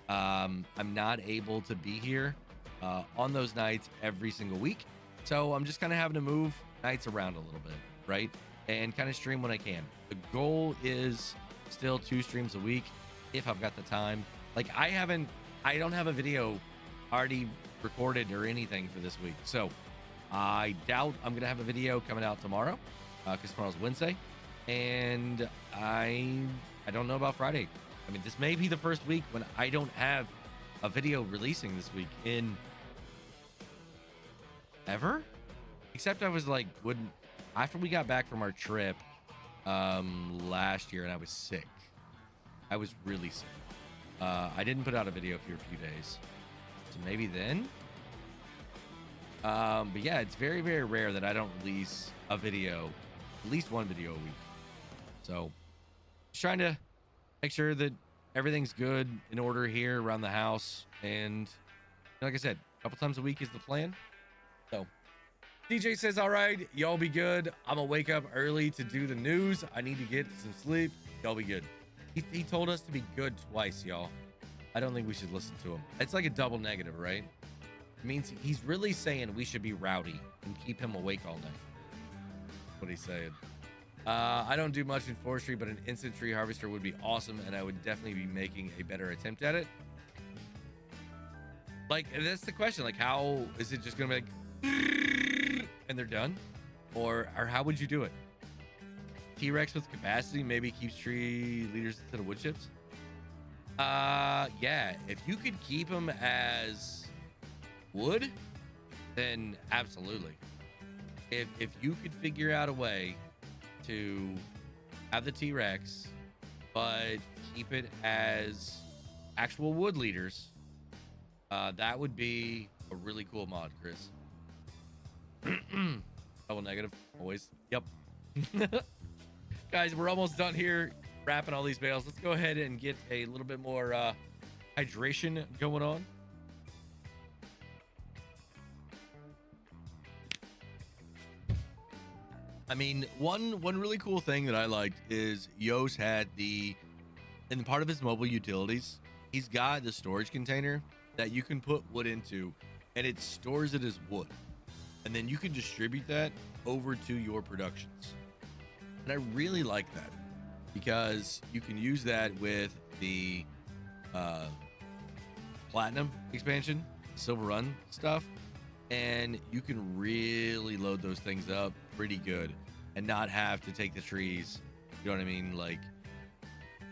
[SPEAKER 1] I'm not able to be here on those nights every single week. So I'm just kind of having to move nights around a little bit, right? And kind of stream when I can. The goal is still 2 streams a week if I've got the time. Like I don't have a video already recorded or anything for this week. So I doubt I'm going to have a video coming out tomorrow because tomorrow's Wednesday. And I don't know about Friday. I mean, this may be the first week when I don't have a video releasing this week in ever, except I was like, after we got back from our trip last year and I was sick. I was really sick. I didn't put out a video for a few days, so maybe then. But yeah, it's very, very rare that I don't release a video, at least one video a week. So just trying to make sure that everything's good in order here around the house, and like I said, a couple times a week is the plan. So DJ says, all right, y'all be good. I'm gonna wake up early to do the news. I need to get some sleep. Y'all be good. He told us to be good twice, y'all. I don't think we should listen to him. It's like a double negative, right? It means he's really saying we should be rowdy and keep him awake all night. That's what he's saying. I don't do much in forestry, but an instant tree harvester would be awesome, and I would definitely be making a better attempt at it. Like, that's the question. Like, how is it just gonna be like and they're done? Or how would you do it? T-Rex with capacity maybe keeps tree leaders instead of wood chips. Yeah, if you could keep them as wood, then absolutely. If you could figure out a way to have the T-Rex but keep it as actual wood leaders, that would be a really cool mod, Chris. Double negative always. Yep. Guys, we're almost done here wrapping all these bales. Let's go ahead and get a little bit more hydration going on. I mean, one really cool thing that I liked is Yo's had in part of his mobile utilities, he's got the storage container that you can put wood into, and it stores it as wood, and then you can distribute that over to your productions. And I really like that because you can use that with the platinum expansion, silver run stuff, and you can really load those things up pretty good and not have to take the trees, you know what I mean, like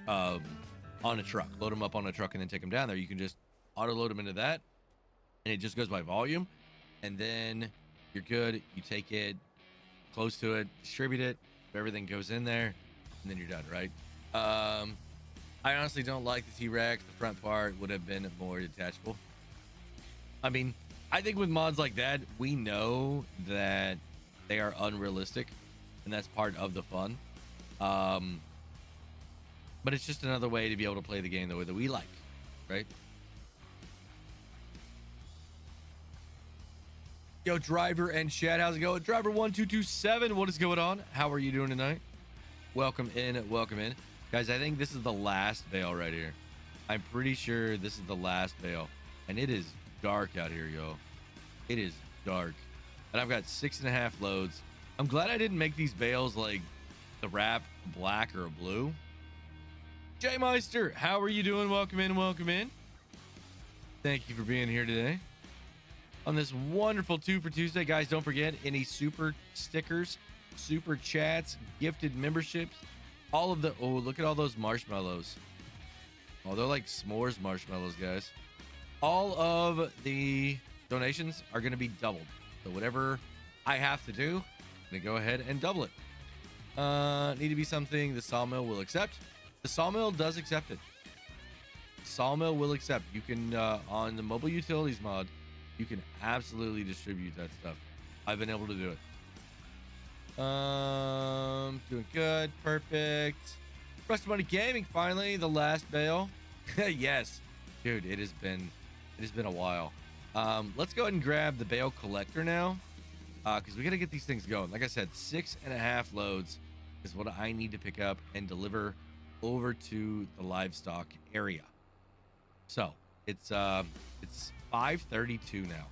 [SPEAKER 1] on a truck, load them up on a truck and then take them down there. You can just auto load them into that, and it just goes by volume, and then you're good. You take it close to it, distribute it, everything goes in there, and then you're done, right? I honestly don't like the T-Rex. The front part would have been more detachable. I mean, I think with mods like that, we know that they are unrealistic, and that's part of the fun. But it's just another way to be able to play the game the way that we like, right? Yo, Driver and Chad, how's it going? Driver 1227, what is going on? How are you doing tonight? Welcome in, welcome in. Guys, I think this is the last bale right here. I'm pretty sure this is the last bale. And it is dark out here, yo. It is dark. And I've got 6.5 loads. I'm glad I didn't make these bales like the wrap black or a blue. J Meister, how are you doing? Welcome in, welcome in. Thank you for being here today on this wonderful 2 for Tuesday. Guys, don't forget any super stickers, super chats, gifted memberships, all of the, oh, look at all those marshmallows. Oh, they're like s'mores marshmallows, guys. All of the donations are going to be doubled. So whatever I have to do, I'm going to go ahead and double it. Need to be something the sawmill will accept. The sawmill does accept it. Sawmill will accept. You can, on the mobile utilities mod, you can absolutely distribute that stuff. I've been able to do it. Doing good. Perfect. Rust Money Gaming, finally, the last bale. Yes. Dude, it has been a while. Let's go ahead and grab the bale collector now. Because we got to get these things going. Like I said, 6.5 loads is what I need to pick up and deliver over to the livestock area. So it's 5:32 now.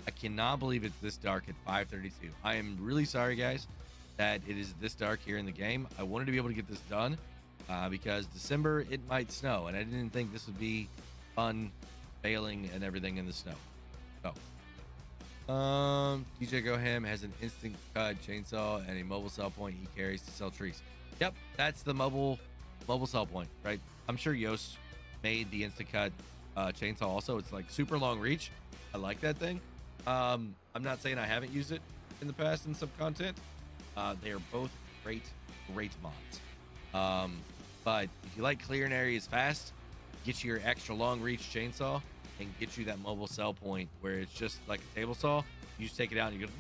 [SPEAKER 1] I cannot believe it's this dark at 5:32. I am really sorry, guys, that it is this dark here in the game. I wanted to be able to get this done because December it might snow, and I didn't think this would be fun baling and everything in the snow. So DJ Go Ham has an instant cut chainsaw and a mobile sell point he carries to sell trees. Yep, that's the mobile sell point, right? I'm sure Yost made the instant cut chainsaw also. It's like super long reach. I like that thing. I'm not saying I haven't used it in the past in some content. They are both great mods. But if you like clearing areas fast, get you your extra long reach chainsaw and get you that mobile sell point where it's just like a table saw. You just take it out and you go.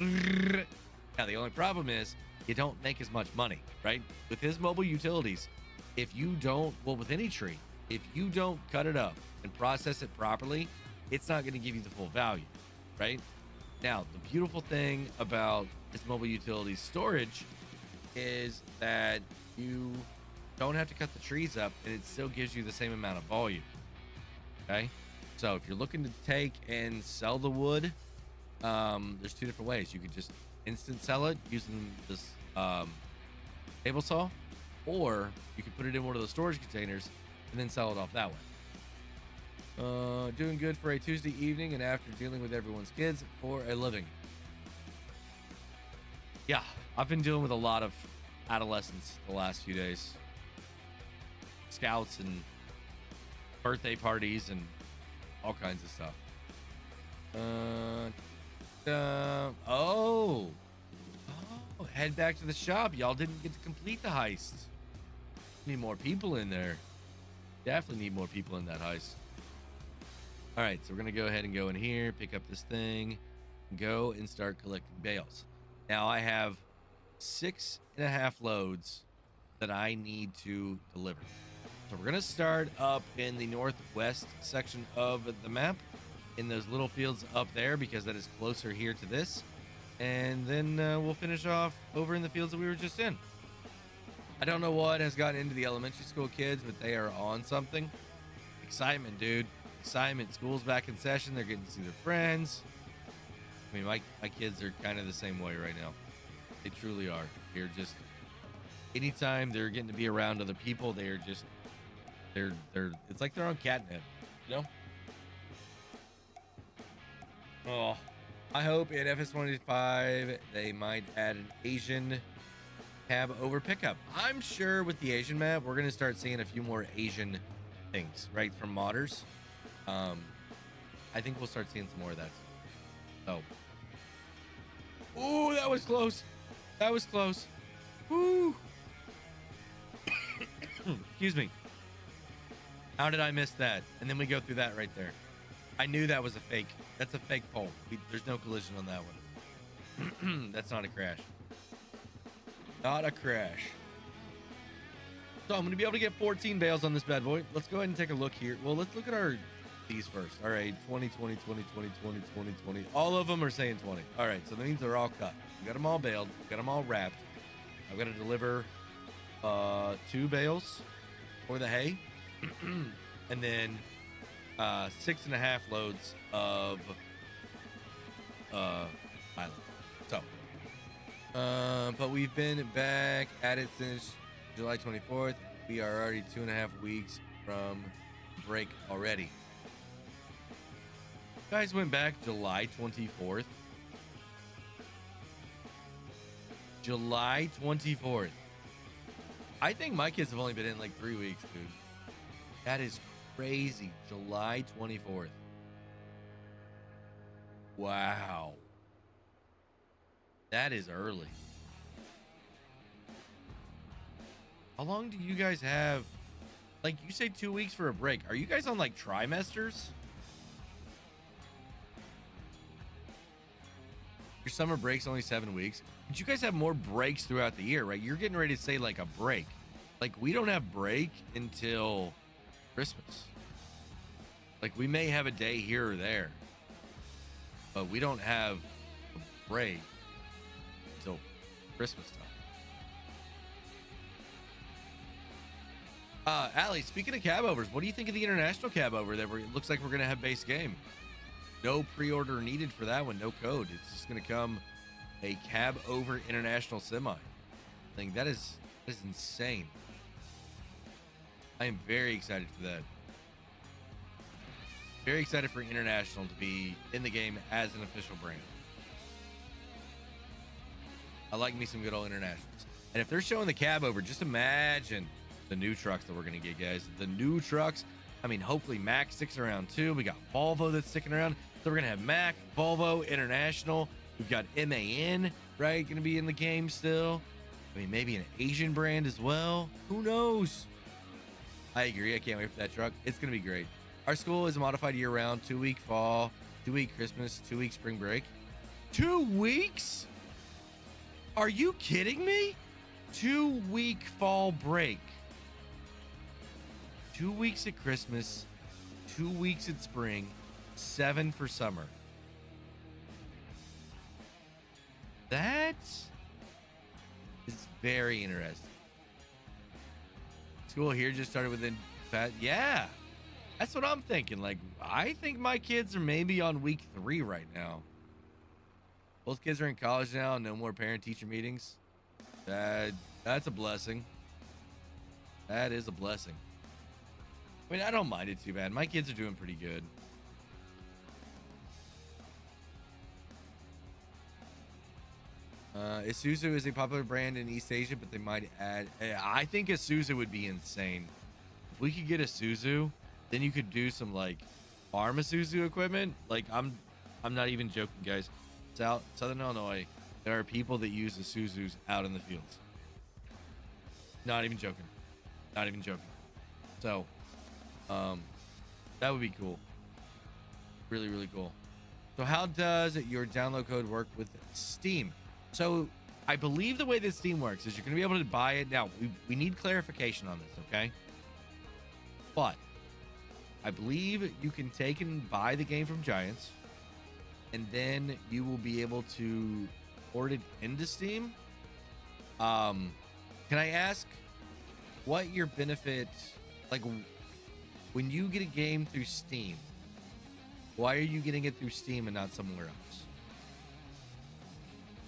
[SPEAKER 1] Now the only problem is you don't make as much money, right? With his mobile utilities, if you don't, well, with any tree, if you don't cut it up and process it properly, it's not going to give you the full value, right? Now, the beautiful thing about this mobile utility storage is that you don't have to cut the trees up and it still gives you the same amount of volume, okay? So if you're looking to take and sell the wood, there's 2 different ways. You could just instant sell it using this table saw, or you could put it in one of those storage containers and then sell it off that way. Doing good for a Tuesday evening and after dealing with everyone's kids for a living. Yeah, I've been dealing with a lot of adolescents the last few days. Scouts and birthday parties and all kinds of stuff. Oh, head back to the shop. Y'all didn't get to complete the heist. Need more people in there. Definitely need more people in that heist. All right, so we're gonna go ahead and go in here, pick up this thing, go and start collecting bales. Now I have 6.5 loads that I need to deliver. So we're gonna start up in the northwest section of the map, in those little fields up there, because that is closer here to this. And then we'll finish off over in the fields that we were just in. I don't know what has gotten into the elementary school kids, but they are on something. Excitement, dude. Excitement. School's back in session. They're getting to see their friends. I mean, my kids are kind of the same way right now. They truly are. They're just, anytime they're getting to be around other people, they are just, they're it's like they're on catnip, you know? Oh, I hope in FS185 they might add an Asian tab over pickup. I'm sure with the Asian map, we're going to start seeing a few more Asian things, right, from modders. I think we'll start seeing some more of that. So, Ooh, that was close. That was close. Woo. Excuse me. How did I miss that? And then we go through that right there. I knew that was a fake. That's a fake pole. There's no collision on that one. That's not a crash. Not a crash. So I'm going to be able to get 14 bales on this bad boy. Let's go ahead and take a look here. Well, let's look at these first. All right, 20, 20, 20, 20, 20, 20, 20. All of them are saying 20. All right, so that means they're all cut. We got them all baled. We got them all wrapped. I've got to deliver 2 bales for the hay. And then 6.5 loads of island. So, but we've been back at it since July 24th. We are already 2.5 weeks from break already. You guys went back July 24th. July 24th. I think my kids have only been in like 3 weeks, dude. That is crazy. July 24th. Wow. That is early. How long do you guys have? Like, you say 2 weeks for a break. Are you guys on like trimesters? Your summer break's only 7 weeks. But you guys have more breaks throughout the year, right? You're getting ready to say like a break. Like, we don't have break until Christmas. Like, we may have a day here or there, but we don't have a break until Christmas time. Allie, speaking of cab overs, what do you think of the international cab over that it looks like we're going to have base game? No pre-order needed for that one. No code. It's just going to come a cab over international semi. I think that is insane. I am very excited for that. Very excited for international to be in the game as an official brand. I like me some good old internationals. And if they're showing the cab over, just imagine the new trucks that we're going to get, guys. The new trucks. I mean, hopefully Mac sticks around too. We got Volvo that's sticking around. So we're going to have Mac, Volvo, International. We've got MAN, right? Going to be in the game still. I mean, maybe an Asian brand as well. Who knows? I agree. I can't wait for that truck. It's going to be great. Our school is modified year-round. 2-week fall, 2-week Christmas, 2-week spring break. 2 weeks? Are you kidding me? 2-week fall break. 2 weeks at Christmas, 2 weeks at spring, 7 for summer. That is very interesting. School here just started within, yeah, that's what I'm thinking. Like, I think my kids are maybe on week 3 right now. Both kids are in college now. No more parent-teacher meetings. That's a blessing. That is a blessing. I mean, I don't mind it too bad. My kids are doing pretty good. Isuzu is a popular brand in East Asia, but they might add. I think Isuzu would be insane. If we could get Isuzu, then you could do some like farm Isuzu equipment. Like, I'm not even joking, guys. Southern Illinois, there are people that use Isuzus out in the fields. Not even joking. Not even joking. So, that would be cool. Really, really cool. So how does your download code work with Steam? So I believe the way that Steam works is you're going to be able to buy it. Now, we need clarification on this, okay? But I believe you can take and buy the game from Giants, and then you will be able to port it into Steam. Can I ask what your benefit, like, when you get a game through Steam, why are you getting it through Steam and not somewhere else?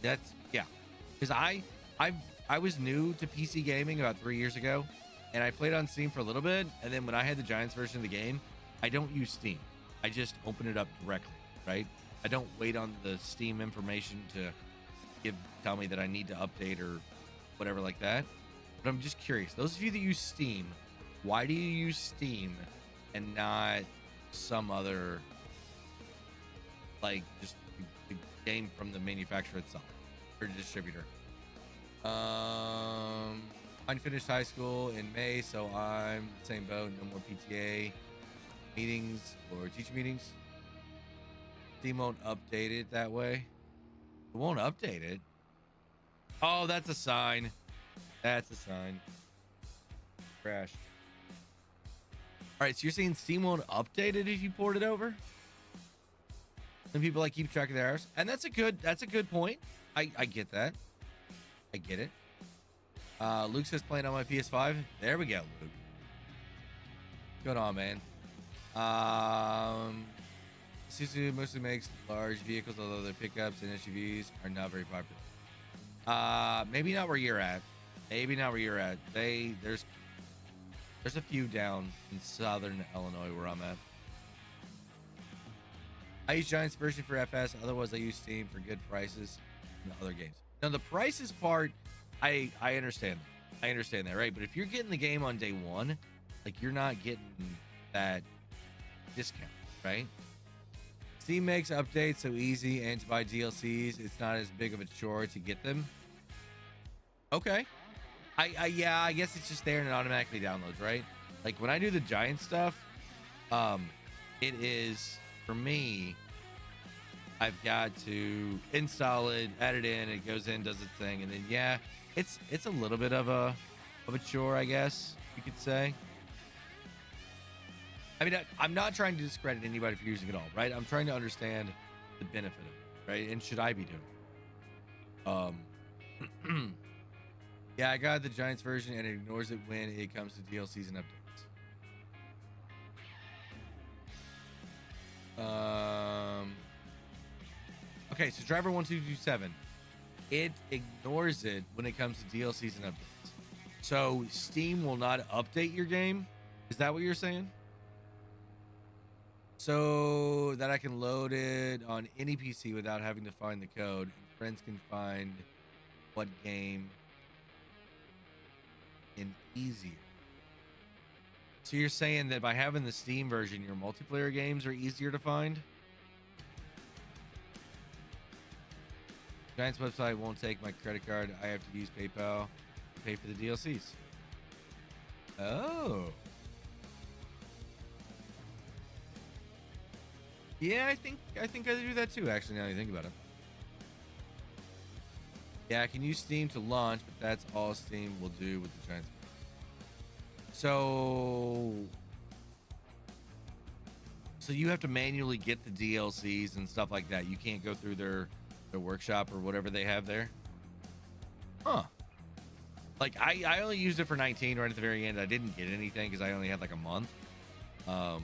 [SPEAKER 1] That's, yeah. Because I was new to PC gaming about 3 years ago, and I played on Steam for a little bit, and then when I had the Giants version of the game, I don't use Steam. I just open it up directly, right? I don't wait on the Steam information to tell me that I need to update or whatever like that. But I'm just curious. Those of you that use Steam, why do you use Steam and not some other, like, just the game from the manufacturer itself? or distributor. I finished high school in May, so I'm the same boat. No more PTA meetings or teacher meetings. Steam won't update it that way. It won't update it. Oh, that's a sign. That's a sign. Crash. All right, so you're saying Steam won't update it if you port it over? Some people like keep track of their hours, and that's a good point. I get that. I get it. Luke says playing on my PS5. There we go, Luke. Good on, man. Suzuki mostly makes large vehicles, although their pickups and SUVs are not very popular. Maybe not where you're at. Maybe not where you're at. There's a few down in southern Illinois where I'm at. I use Giants version for FS. Otherwise, I use Steam for good prices in other games. Now, the prices part, I understand. I understand that, right? But if you're getting the game on day one, like you're not getting that discount, right? Steam makes updates so easy, and to buy DLCs, it's not as big of a chore to get them. Okay. Yeah, I guess it's just there and it automatically downloads, right? Like when I do the Giant stuff, it is for me. I've got to install it, add it in, it goes in, does its thing, and then yeah, it's a little bit of a chore, I guess you could say. I mean, I'm not trying to discredit anybody for using it all, right? I'm trying to understand the benefit of it, right? And should I be doing it? Yeah, I got the Giants version and it ignores it when it comes to DLCs and updates. Okay, so driver 1227, it ignores it when it comes to DLCs and updates. So Steam will not update your game. Is that what you're saying? So that I can load it on any PC without having to find the code, and friends can find what game in easier. So you're saying that by having the Steam version, your multiplayer games are easier to find? Giants website won't take my credit card. I have to use PayPal to pay for the DLCs. Oh. Yeah, I think I do that too, actually, now that you think about it. Yeah, I can use Steam to launch, but that's all Steam will do with the Giants. So you have to manually get the DLCs and stuff like that. You can't go through their workshop or whatever they have there. Huh. Like I only used it for 19 right at the very end. I didn't get anything because I only had like a month. I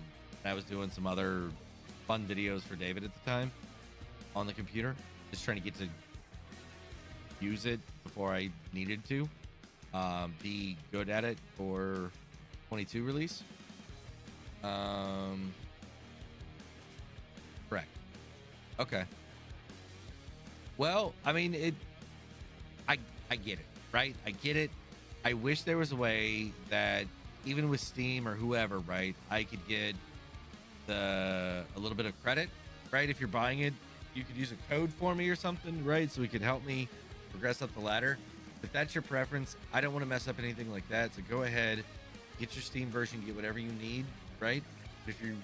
[SPEAKER 1] was doing some other fun videos for David at the time on the computer, just trying to get to use it before I needed to be good at it for 22 release. Correct. Okay. Well, I mean, I get it, right? I get it. I wish there was a way that even with Steam or whoever, right, I could get a little bit of credit, right? If you're buying it, you could use a code for me or something, right? So it could help me progress up the ladder. If that's your preference, I don't want to mess up anything like that. So go ahead, get your Steam version, get whatever you need, right? But if you're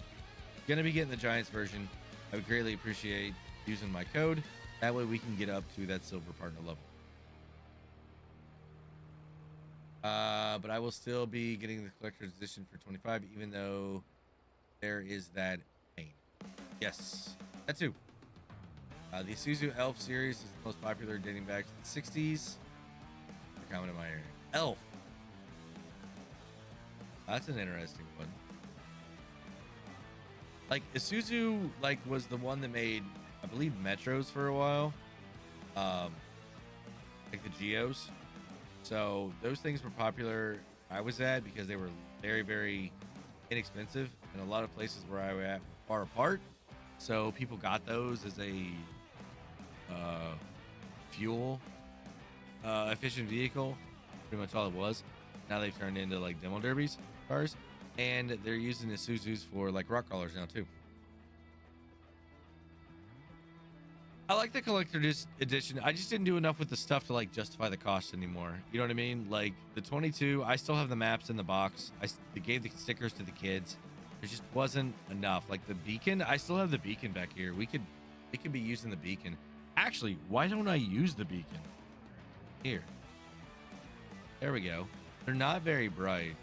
[SPEAKER 1] going to be getting the Giants version, I would greatly appreciate using my code. That way we can get up to that silver partner level. But I will still be getting the collector's edition for 25, even though there is that pain. Yes, that too. The Isuzu Elf series is the most popular, dating back to the 60s. Comment in my area. Elf. That's an interesting one. Like Isuzu, like was the one that made, I believe, Metros for a while. Like the Geos. So those things were popular I was at because they were very, very inexpensive, and a lot of places where I was at were far apart. So people got those as a fuel efficient vehicle. Pretty much all it was. Now they've turned into like demo derbies cars, and they're using the Isuzus for like rock crawlers now too. I like the collector's edition. I just didn't do enough with the stuff to like justify the cost anymore. You know what I mean? Like the 22, I still have the maps in the box. I gave the stickers to the kids. There just wasn't enough. Like the beacon, I still have the beacon back here. We could be using the beacon. Actually, why don't I use the beacon? Here. There we go. They're not very bright.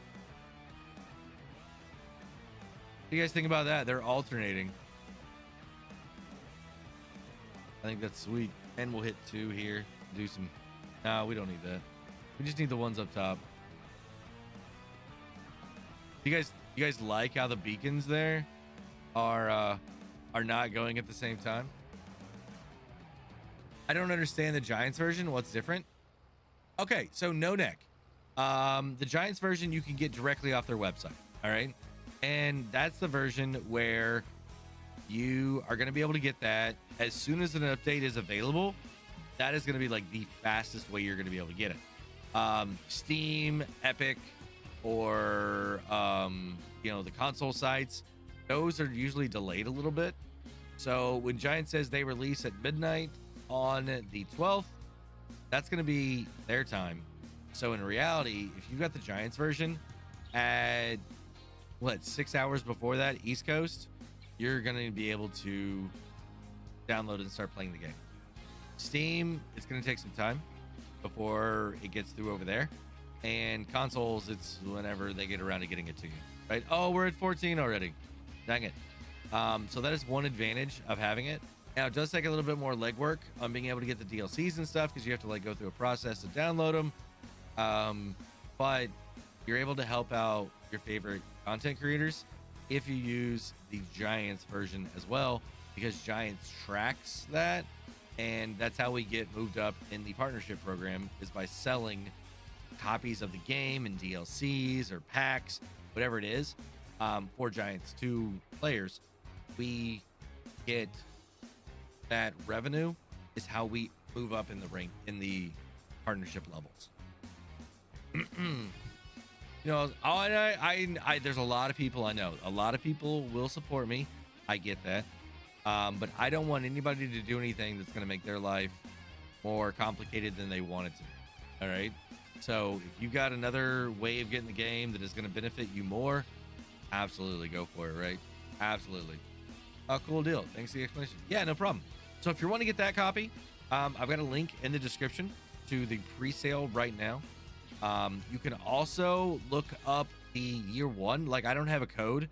[SPEAKER 1] What do you guys think about that? They're alternating. I think that's sweet. And we'll hit 2 here. Do some. No, we don't need that. We just need the ones up top. You guys like how the beacons there are not going at the same time? I don't understand the Giants version. What's different? Okay, so no neck. The Giants version you can get directly off their website. All right, and that's the version where you are going to be able to get that as soon as an update is available. That is going to be like the fastest way you're going to be able to get it. Steam, Epic, or you know, the console sites, those are usually delayed a little bit. So when Giant says they release at midnight on the 12th, that's going to be their time. So in reality, if you got the Giants version at what, 6 hours before that East Coast, you're going to be able to download and start playing the game. Steam, it's going to take some time before it gets through over there, and consoles, it's whenever they get around to getting it to you, right? Oh, we're at 14 already. Dang it. So that is one advantage of having it. Now, it does take a little bit more legwork on being able to get the DLCs and stuff, because you have to like go through a process to download them. But you're able to help out your favorite content creators if you use the Giants version as well, because Giants tracks that, and that's how we get moved up in the partnership program, is by selling copies of the game and DLCs or packs, whatever it is, for Giants to players. We get that revenue is how we move up in the rank in the partnership levels. You know, I there's a lot of people I know. A lot of people will support me. I get that. But I don't want anybody to do anything that's going to make their life more complicated than they want it to. All right. So if you got another way of getting the game that is going to benefit you more, absolutely go for it. Right. Absolutely. Oh, cool deal. Thanks for the explanation. Yeah, no problem. So if you want to get that copy, I've got a link in the description to the pre-sale right now. You can also look up the year one. Like, I don't have a code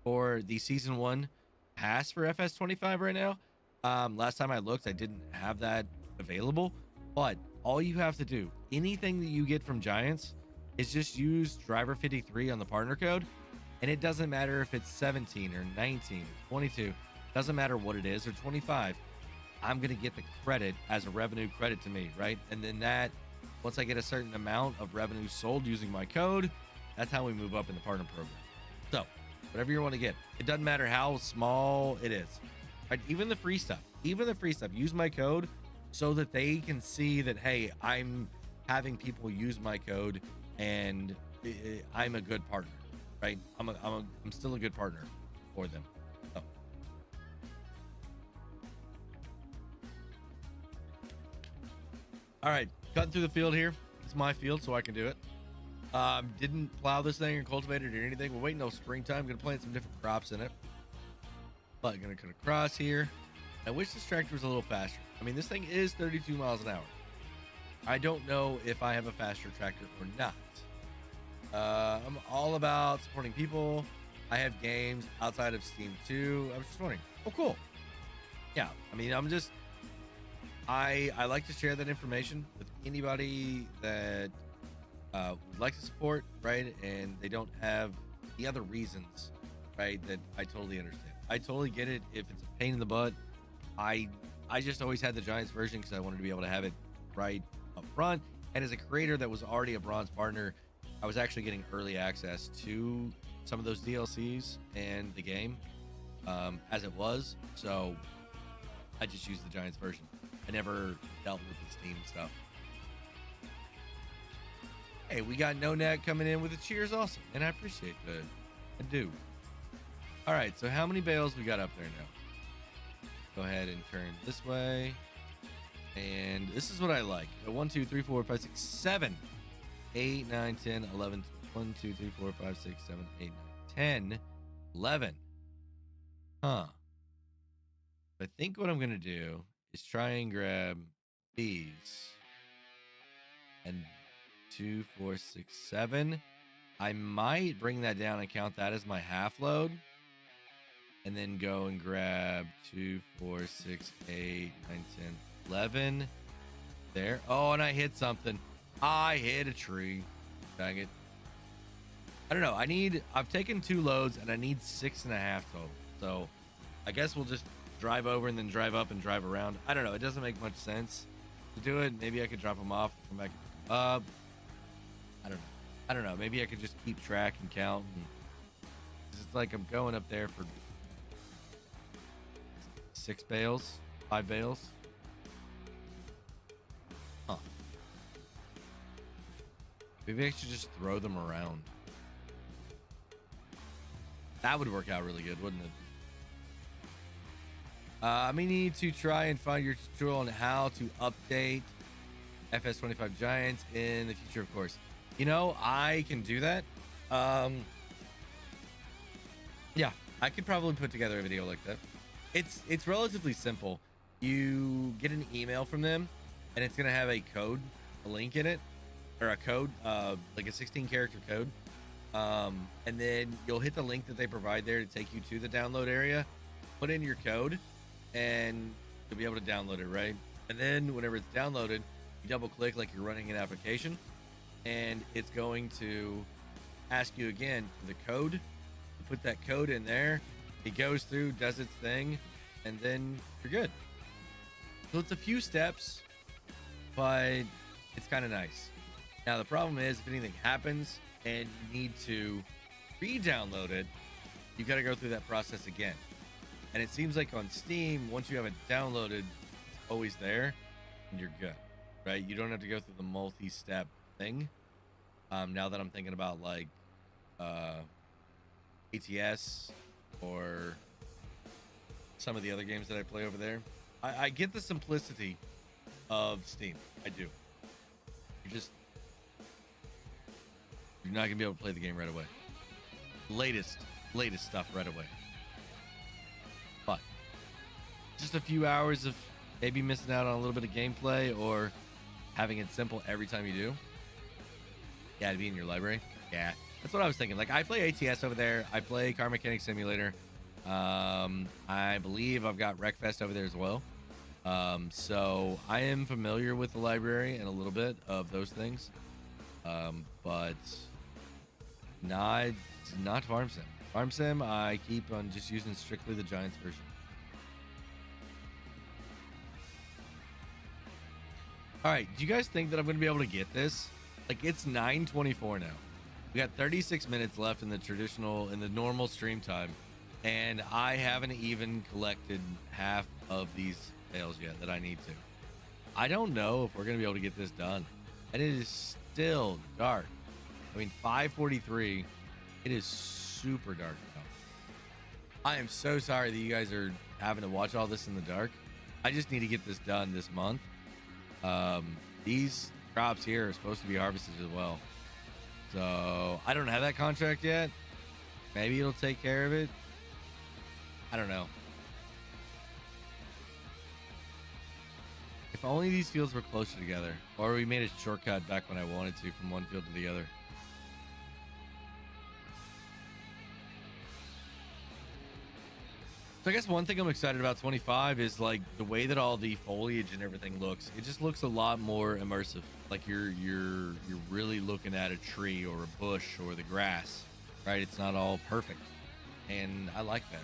[SPEAKER 1] for the season 1 pass for FS25 right now. Last time I looked, I didn't have that available, but all you have to do, anything that you get from Giants, is just use driver 53 on the partner code. And it doesn't matter if it's 17 or 19 or 22, doesn't matter what it is, or 25. I'm going to get the credit as a revenue credit to me, right? And then that, once I get a certain amount of revenue sold using my code, that's how we move up in the partner program. So whatever you want to get, it doesn't matter how small it is, right? Even the free stuff, use my code so that they can see that, hey, I'm having people use my code and I'm a good partner, right? I'm still a good partner for them. So. All right, cutting through the field here. It's my field, so I can do it. Didn't plow this thing or cultivate it or anything. We're waiting till springtime. Gonna plant some different crops in it. But gonna cut across here. I wish this tractor was a little faster. I mean, this thing is 32 miles an hour. I don't know if I have a faster tractor or not. I'm all about supporting people. I have games outside of Steam too. I was just wondering. Oh, cool. Yeah, I mean, I like to share that information with anybody that would like to support, right? And they don't have the other reasons, right? That I totally understand. I totally get it if it's a pain in the butt. I just always had the Giants version because I wanted to be able to have it right up front. And as a creator that was already a bronze partner, I was actually getting early access to some of those DLCs and the game as it was. So I just used the Giants version. I never dealt with the Steam stuff. Hey, we got No Neck coming in with a cheers also, and I appreciate that. I do. All right, so how many bales we got up there now? go ahead and turn this way. And this is what I like. 1, 2, 3, 4, 5, 6, 7, 8, 9, 10, 11. 1, 2, 3, 4, 5, 6, 7, 8, 9, 10, 11. Huh. I think what I'm going to do is try and grab these. And 2, 4, 6, 7. I might bring that down and count that as my half load. And then go and grab 2, 4, 6, 8, 9, 10, 11. There. Oh, and I hit something. I hit a tree. Dang it. I don't know. I've taken 2 loads and I need 6.5 total. So I guess we'll just drive over and then drive up and drive around. I don't know. It doesn't make much sense to do it. Maybe I could drop them off, come back up. I don't know. Maybe I could just keep track and count. And it's like I'm going up there for 6 bales, 5 bales. Huh. Maybe I should just throw them around. That would work out really good, wouldn't it? I may need to try and find your tutorial on how to update FS25 Giants in the future, of course. You know, I can do that. Yeah, I could probably put together a video like that. It's relatively simple. You get an email from them, and it's gonna have a code, a link in it, or a code, like a 16-character code. And then you'll hit the link that they provide there to take you to the download area. Put in your code, and you'll be able to download it, right? And then whenever it's downloaded, you double-click like you're running an application, and it's going to ask you again for the code. You put that code in there. It goes through, does its thing, and then you're good. So it's a few steps, but it's kind of nice. Now, the problem is if anything happens and you need to re-download it, you got to go through that process again. And it seems like on Steam, once you have it downloaded, it's always there and you're good, right? You don't have to go through the multi-step thing. Now that I'm thinking about like ATS or some of the other games that I play over there, I get the simplicity of Steam. I do. You're not gonna be able to play the game right away. Latest stuff right away. But just a few hours of maybe missing out on a little bit of gameplay or having it simple every time you do. Yeah, to be in your library. Yeah, that's what I was thinking. Like, I play ATS over there. I play Car Mechanic Simulator. I believe I've got Wreckfest over there as well. So I am familiar with the library and a little bit of those things. But not Farm Sim. Farm Sim, I keep on just using strictly the Giants version. All right, do you guys think that I'm going to be able to get this? Like, it's 9:24 now. We got 36 minutes left in the normal stream time, and I haven't even collected half of these bales yet that I need to. I don't know if we're going to be able to get this done. And it is still dark. I mean, 5:43. It is super dark now. I am so sorry that you guys are having to watch all this in the dark. I just need to get this done this month. These crops here are supposed to be harvested as well. So I don't have that contract yet. Maybe it'll take care of it. I don't know. If only these fields were closer together, or we made a shortcut back when I wanted to from one field to the other. So I guess one thing I'm excited about 25 is like the way that all the foliage and everything looks. It just looks a lot more immersive. Like you're really looking at a tree or a bush or the grass, right? It's not all perfect, and I like that.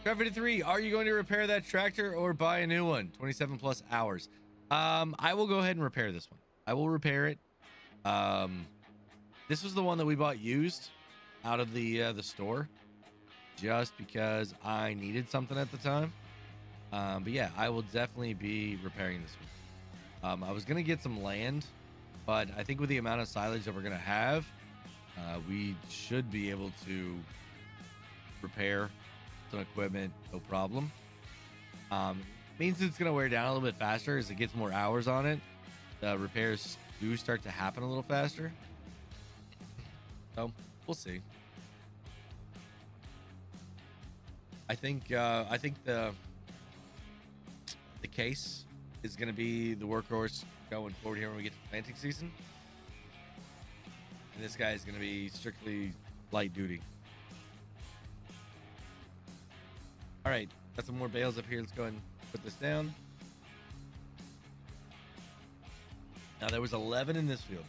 [SPEAKER 1] Griffin 3, are you going to repair that tractor or buy a new one? 27 plus hours. I will go ahead and repair this one. I will repair it. This was the one that we bought used out of the store, just because I needed something at the time. But yeah, I will definitely be repairing this one. I was gonna get some land, but I think with the amount of silage that we're gonna have, we should be able to repair some equipment, no problem. Means it's gonna wear down a little bit faster as it gets more hours on it. The repairs do start to happen a little faster. So we'll see. I think the case is going to be the workhorse going forward here when we get to planting season, and this guy is going to be strictly light duty. All right, got some more bales up here. Let's go ahead and put this down. Now there was 11 in this field,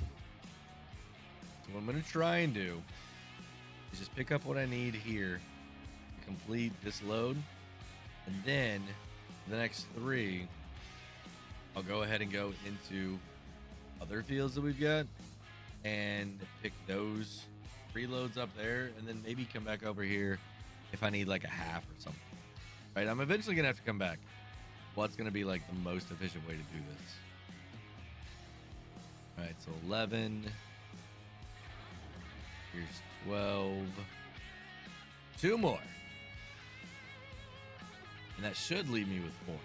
[SPEAKER 1] so what I'm going to try and do is just pick up what I need here to complete this load, and then the next 3 I'll go ahead and go into other fields that we've got and pick those 3 loads up there, and then maybe come back over here if I need like a half or something. Right, I'm eventually gonna have to come back. What's gonna be like the most efficient way to do this? All right, so 11. Here's 12. 2 more. And that should leave me with 4.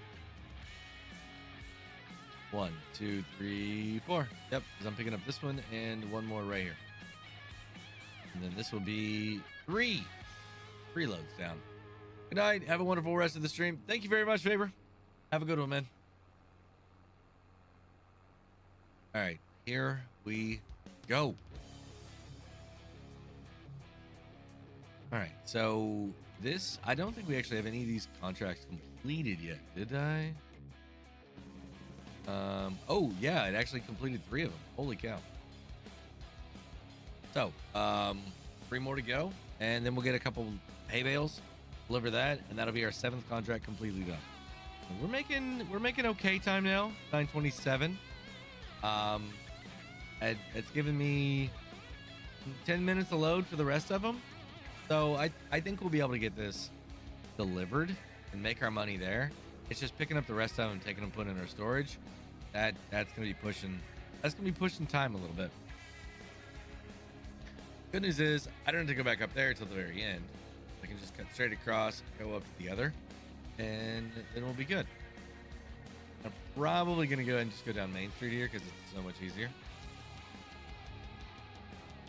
[SPEAKER 1] 1, 2, 3, 4. Yep, because I'm picking up this one and 1 more right here. And then this will be 3 loads down. Good night. Have a wonderful rest of the stream. Thank you very much, Faber. Have a good one, man. All right, here we go. All right, so this, I don't think we actually have any of these contracts completed yet, did I? Oh yeah, it actually completed 3 of them. Holy cow. So, 3 more to go, and then we'll get a couple hay bales, deliver that, and that'll be our 7th contract completely done. And we're making okay time now. 9:27. It's given me 10 minutes to load for the rest of them. So I think we'll be able to get this delivered and make our money there. It's just picking up the rest of them, taking them, putting in our storage. That's gonna be pushing. That's gonna be pushing time a little bit. Good news is I don't have to go back up there until the very end. I can just cut straight across, go up to the other, and then we'll be good. I'm probably gonna go ahead and just go down Main Street here because it's so much easier.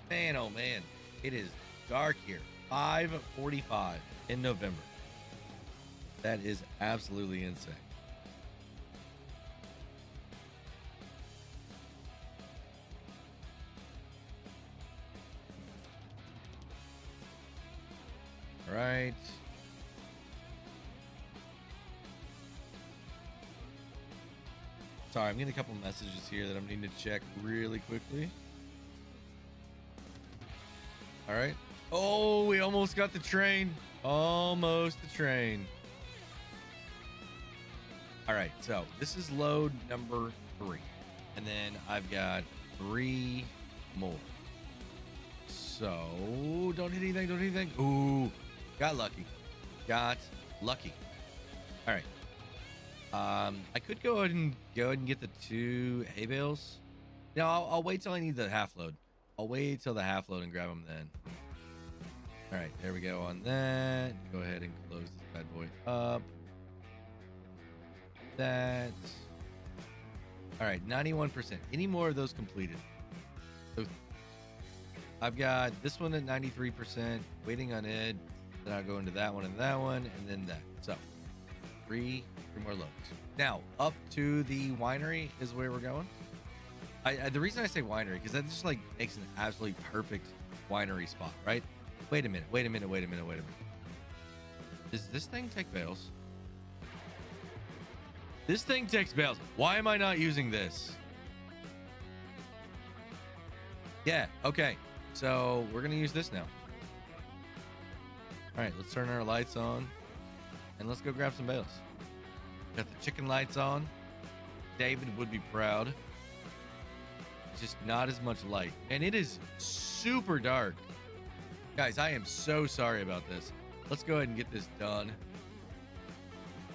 [SPEAKER 1] Man, oh man, it is dark here. 5:45 in November. That is absolutely insane. All right. Sorry, I'm getting a couple messages here that I'm needing to check really quickly. All right. Oh, we almost got the train. Almost the train. All right, so this is load number 3. And then I've got 3 more. So, don't hit anything, don't hit anything. Ooh, got lucky. Got lucky. All right. I could go ahead and get the 2 hay bales. No, I'll wait till I need the half load. I'll wait till the half load and grab them then. All right, there we go on that. Go ahead and close this bad boy up. That. All right, 91%. Any more of those completed? So I've got this one at 93%, waiting on it. Then I'll go into that one, and then that. So 3 more loads. Now up to the winery is where we're going. The reason I say winery because that just like makes an absolutely perfect winery spot, right? Wait a minute. Does this thing take bales? This thing takes bales. Why am I not using this? Yeah, okay. So we're gonna use this now. All right, let's turn our lights on and let's go grab some bales. Got the chicken lights on. David would be proud. Just not as much light, and it is super dark, guys. I am so sorry about this. Let's go ahead and get this done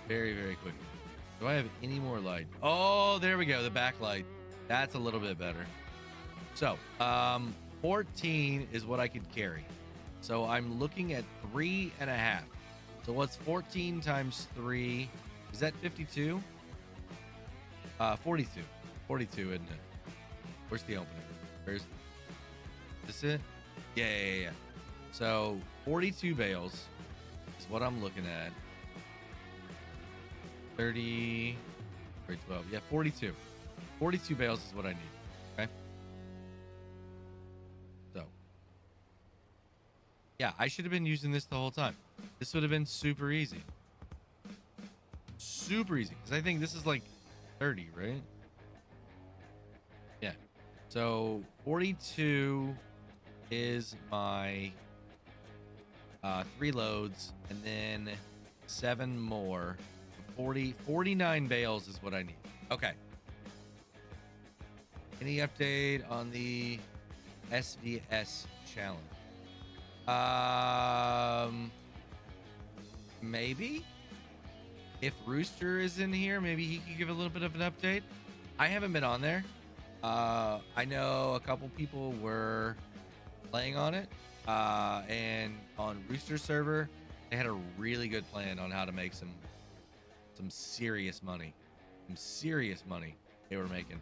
[SPEAKER 1] very, very quickly. Do I have any more light? Oh, there we go, the backlight. That's a little bit better. So 14 is what I could carry, so I'm looking at 3.5. So what's 14 times 3 Is that 52? 42. 42, isn't it? Where's the opening? Where's this it? Yeah. So 42 bales is what I'm looking at. 30, 12. Yeah, 42. 42 bales is what I need. Okay. So, yeah, I should have been using this the whole time. This would have been super easy. Super easy. Because I think this is like 30, right? Yeah. So 42 is my 3 loads, and then 7 more. 49 bales is what I need. Okay. Any update on the SVS challenge? Maybe if Rooster is in here, maybe he could give a little bit of an update. I haven't been on there. I know a couple people were playing on it, and on Rooster server, they had a really good plan on how to make some serious money. Some serious money they were making.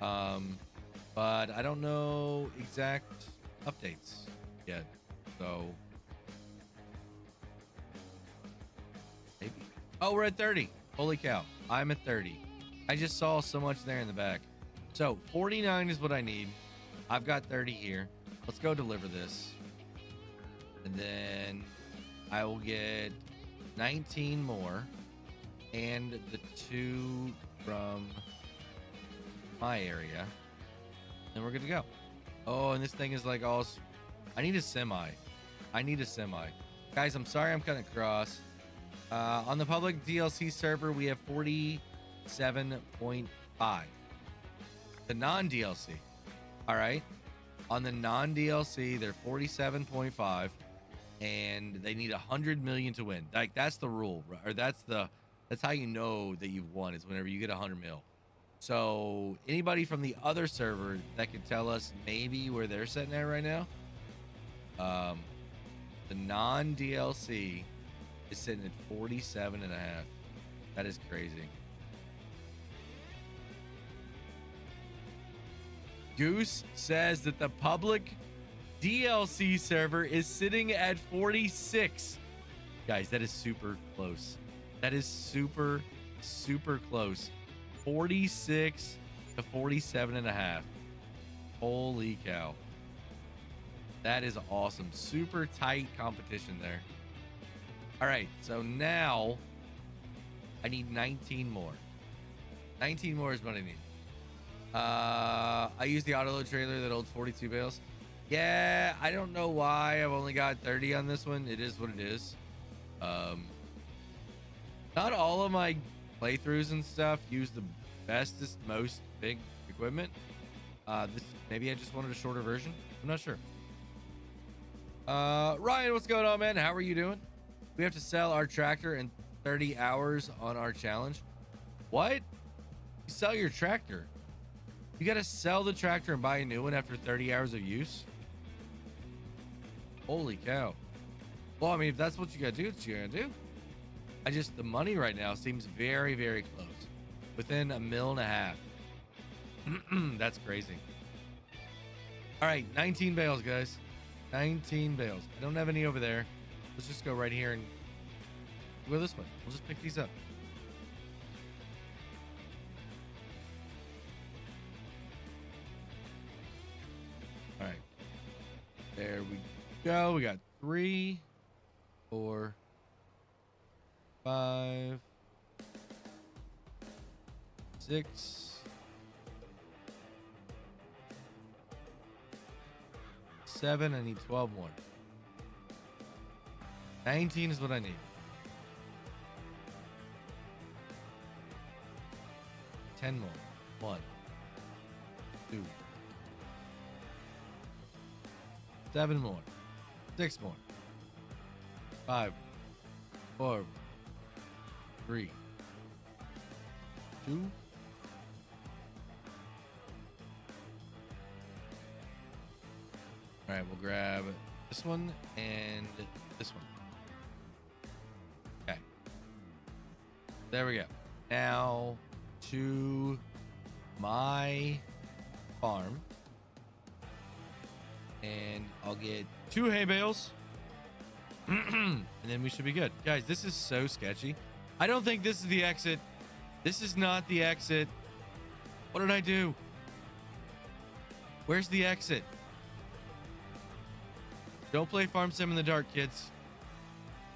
[SPEAKER 1] But I don't know exact updates yet. So maybe. Oh, we're at 30. Holy cow. I'm at 30. I just saw so much there in the back. So 49 is what I need. I've got 30 here. Let's go deliver this. And then I will get 19 more. And the 2 from my area. And we're good to go. Oh, and this thing is like all... I need a semi. Guys, I'm sorry I'm cutting across. On the public DLC server, we have 47.5. The non-DLC. All right. On the non-DLC, they're 47.5. And they need 100 million to win. Like, that's the rule. Or that's how you know that you've won, is whenever you get 100 mil. So anybody from the other server that can tell us maybe where they're sitting at right now. The non-DLC is sitting at 47.5. That is crazy. Goose says that the public DLC server is sitting at 46. Guys, that is super close. That is super close. 46 to 47.5. Holy cow. That is awesome. Super tight competition there. All right, so now I need 19 more. 19 more is what I need. I use the autoload trailer that holds 42 bales. Yeah, I don't know why I've only got 30 on this one. It is what it is. Not all of my playthroughs and stuff use the bestest, most big equipment. Maybe I just wanted a shorter version. I'm not sure. Ryan, what's going on, man? How are you doing? We have to sell our tractor in 30 hours on our challenge. What? You sell your tractor? You gotta sell the tractor and buy a new one after 30 hours of use? Holy cow. Well, I mean, if that's what you gotta do, it's what you gotta do. The money right now seems very, very close. Within $1.5 million. That's crazy. All right, 19 bales, guys. 19 bales. I don't have any over there. Let's just go right here and go this way. We'll just pick these up. All right. There we go. We got 3, 4, 5, 6, 7. I need 12 more. 19 is what I need. 10 more. 1, 2, 7 more. 6 more. 5, 4, 3, 2. All right, we'll grab this one and this one. Okay. There we go. Now to my farm. And I'll get 2 hay bales. And then we should be good. Guys, this is so sketchy. I don't think this is the exit. This is not the exit. What did I do? Where's the exit? Don't play Farm Sim in the dark, kids.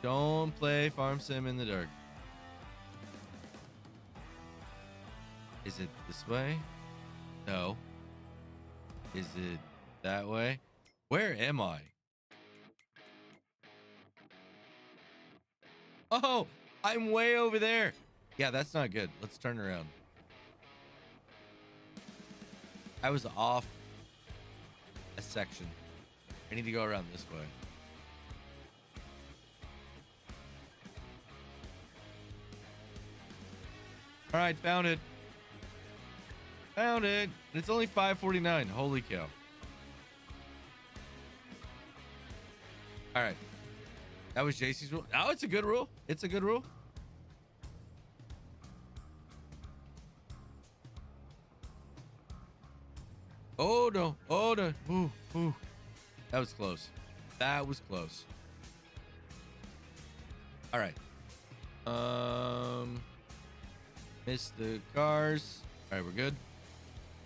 [SPEAKER 1] Don't play Farm Sim in the dark. Is it this way? No. Is it that way? Where am I? Oh, I'm way over there. Yeah, that's not good. Let's turn around. I was off a section. I need to go around this way. All right, found it. Found it. It's only 5:49. Holy cow. All right. That was JC's rule. Oh, it's a good rule. It's a good rule. Oh, no. Oh, no. Ooh, ooh. That was close. That was close. All right. Missed the cars. All right, we're good.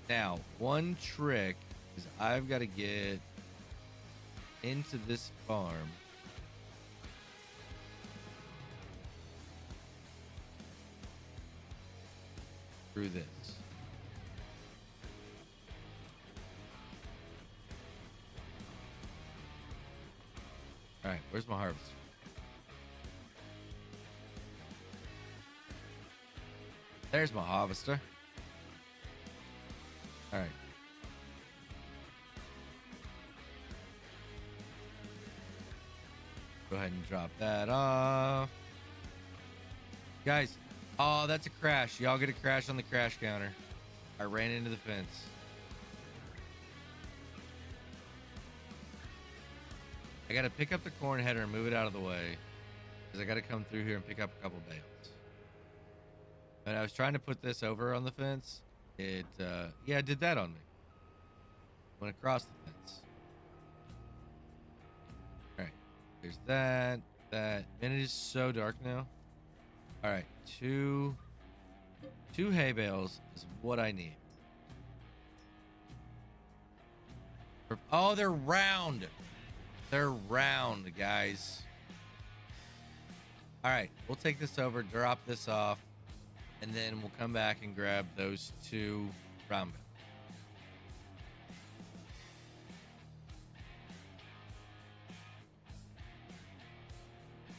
[SPEAKER 1] Now, one trick is I've got to get into this farm. Through this. All right, where's my harvest? There's my harvester. All right. Go ahead and drop that off. Guys, oh, that's a crash. Y'all get a crash on the crash counter. I ran into the fence. I got to pick up the corn header and move it out of the way because I got to come through here and pick up a couple bales. And I was trying to put this over on the fence. It did that on me. Went across the fence. All right, there's that. Man, it is so dark now. All right, two hay bales is what I need. Oh, they're round. They're round, guys. All right, we'll take this over, drop this off, and then we'll come back and grab those 2 round bales.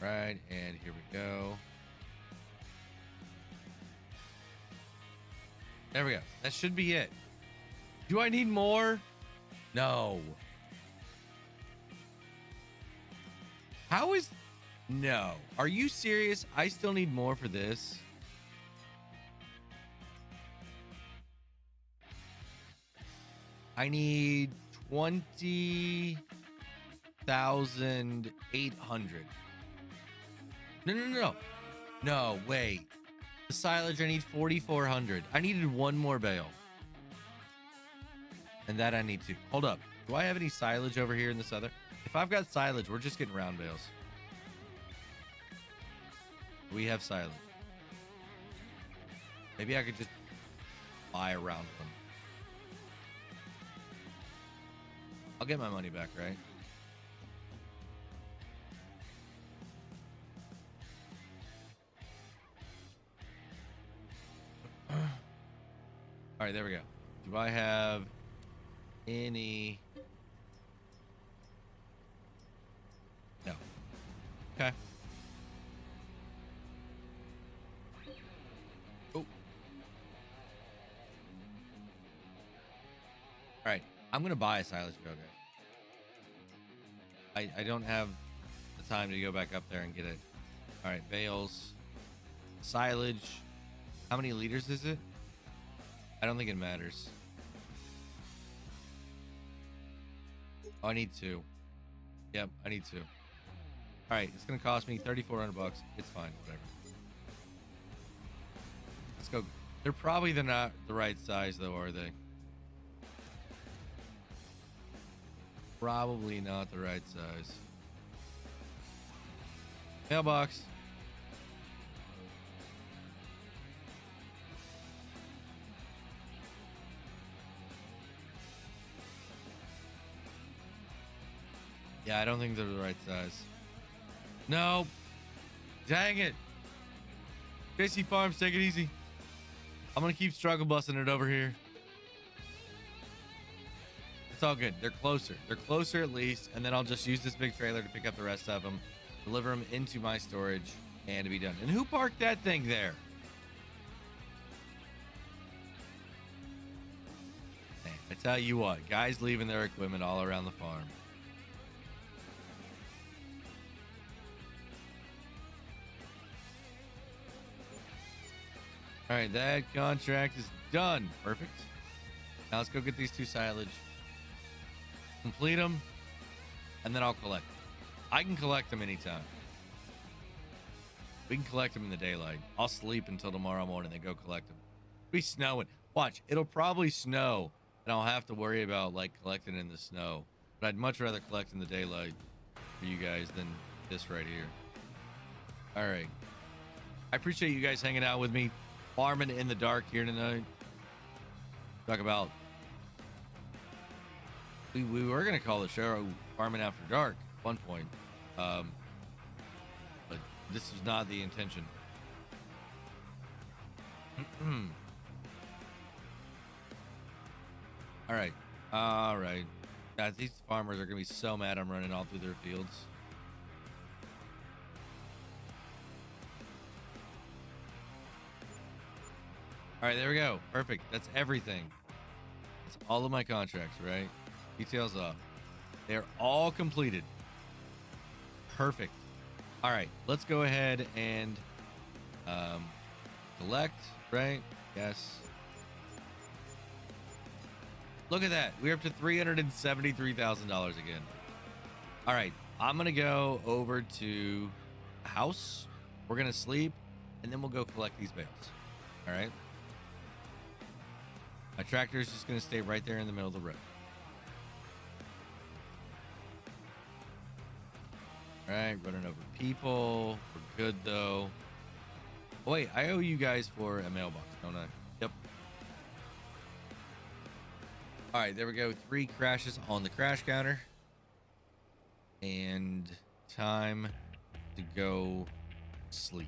[SPEAKER 1] Right, and here we go. There we go. That should be it. Do I need more? No. How is... No. Are you serious? I still need more for this. I need 20,800. No. No, wait. The silage, I need 4,400. I needed 1 more bale. And that I need 2. Hold up. Do I have any silage over here in this other? If I've got silage, we're just getting round bales. We have silage. Maybe I could just buy a round one. I'll get my money back, right? All right, there we go. Do I have any? No. Okay. Oh. All right. I'm going to buy a silage bale, guys. I don't have the time to go back up there and get it. All right, bales. Silage. How many liters is it? I don't think it matters. Oh, I need 2. Yep, I need 2. All right, it's gonna cost me $3,400. It's fine, whatever. go. They're probably not the right size though, are they? Probably not the right size. Mailbox. Yeah, I don't think they're the right size. No. Dang it. JC Farms, take it easy. I'm going to keep struggle busting it over here. It's all good. They're closer. They're closer at least. And then I'll just use this big trailer to pick up the rest of them, deliver them into my storage, and to be done. And who parked that thing there? Man, I tell you what, guys leaving their equipment all around the farm. All right, that contract is done. Perfect. Now let's go get these 2 silage, complete them, and then I'll collect them. I can collect them anytime. We can collect them in the daylight. I'll sleep until tomorrow morning, then go collect them. It'll be snowing. Watch, it'll probably snow, and I'll have to worry about like collecting in the snow. But I'd much rather collect in the daylight for you guys than this right here. All right. I appreciate you guys hanging out with me. Farming in the dark here tonight. Talk about we were gonna call the show Farming After Dark at one point, but this is not the intention. All right, God, these farmers are gonna be so mad I'm running all through their fields. All right, there we go. Perfect. That's everything. That's all of my contracts, right? Details off. They're all completed. Perfect. All right, let's go ahead and collect, right? Yes. Look at that. We're up to $373,000 again. All right, I'm going to go over to the house. We're going to sleep, and then we'll go collect these bales. All right? My tractor is just going to stay right there in the middle of the road. All right, running over people. We're good, though. Oh, wait, I owe you guys for a mailbox, don't I? Yep. All right, there we go. 3 crashes on the crash counter. And time to go sleep.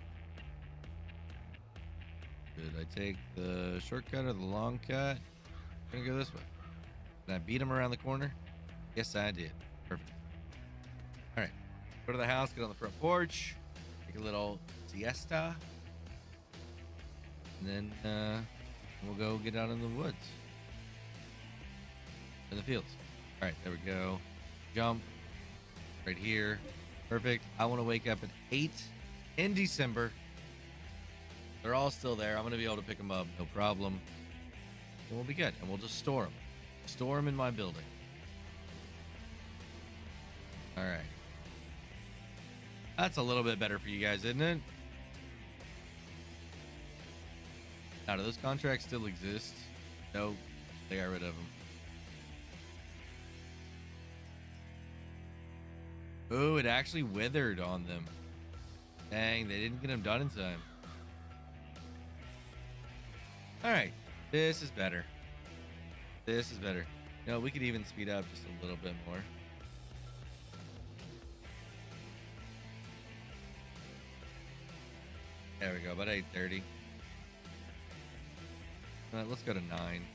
[SPEAKER 1] Did I take the shortcut or the long cut? I'm gonna go this way. Did I beat him around the corner? Yes, I did. Perfect. All right. Go to the house, get on the front porch, take a little siesta, and then we'll go get out in the woods. In the fields. All right, there we go. Jump. Right here. Perfect. I want to wake up at 8 in December. They're all still there. I'm going to be able to pick them up. No problem. And we'll be good. And we'll just store them. Store them in my building. All right. That's a little bit better for you guys, isn't it? Now, do those contracts still exist? No, they got rid of them. Oh, it actually withered on them. Dang, they didn't get them done in time. All right, this is better. This is better. You know, we could even speed up just a little bit more. There we go, about 8:30. Let's go to 9.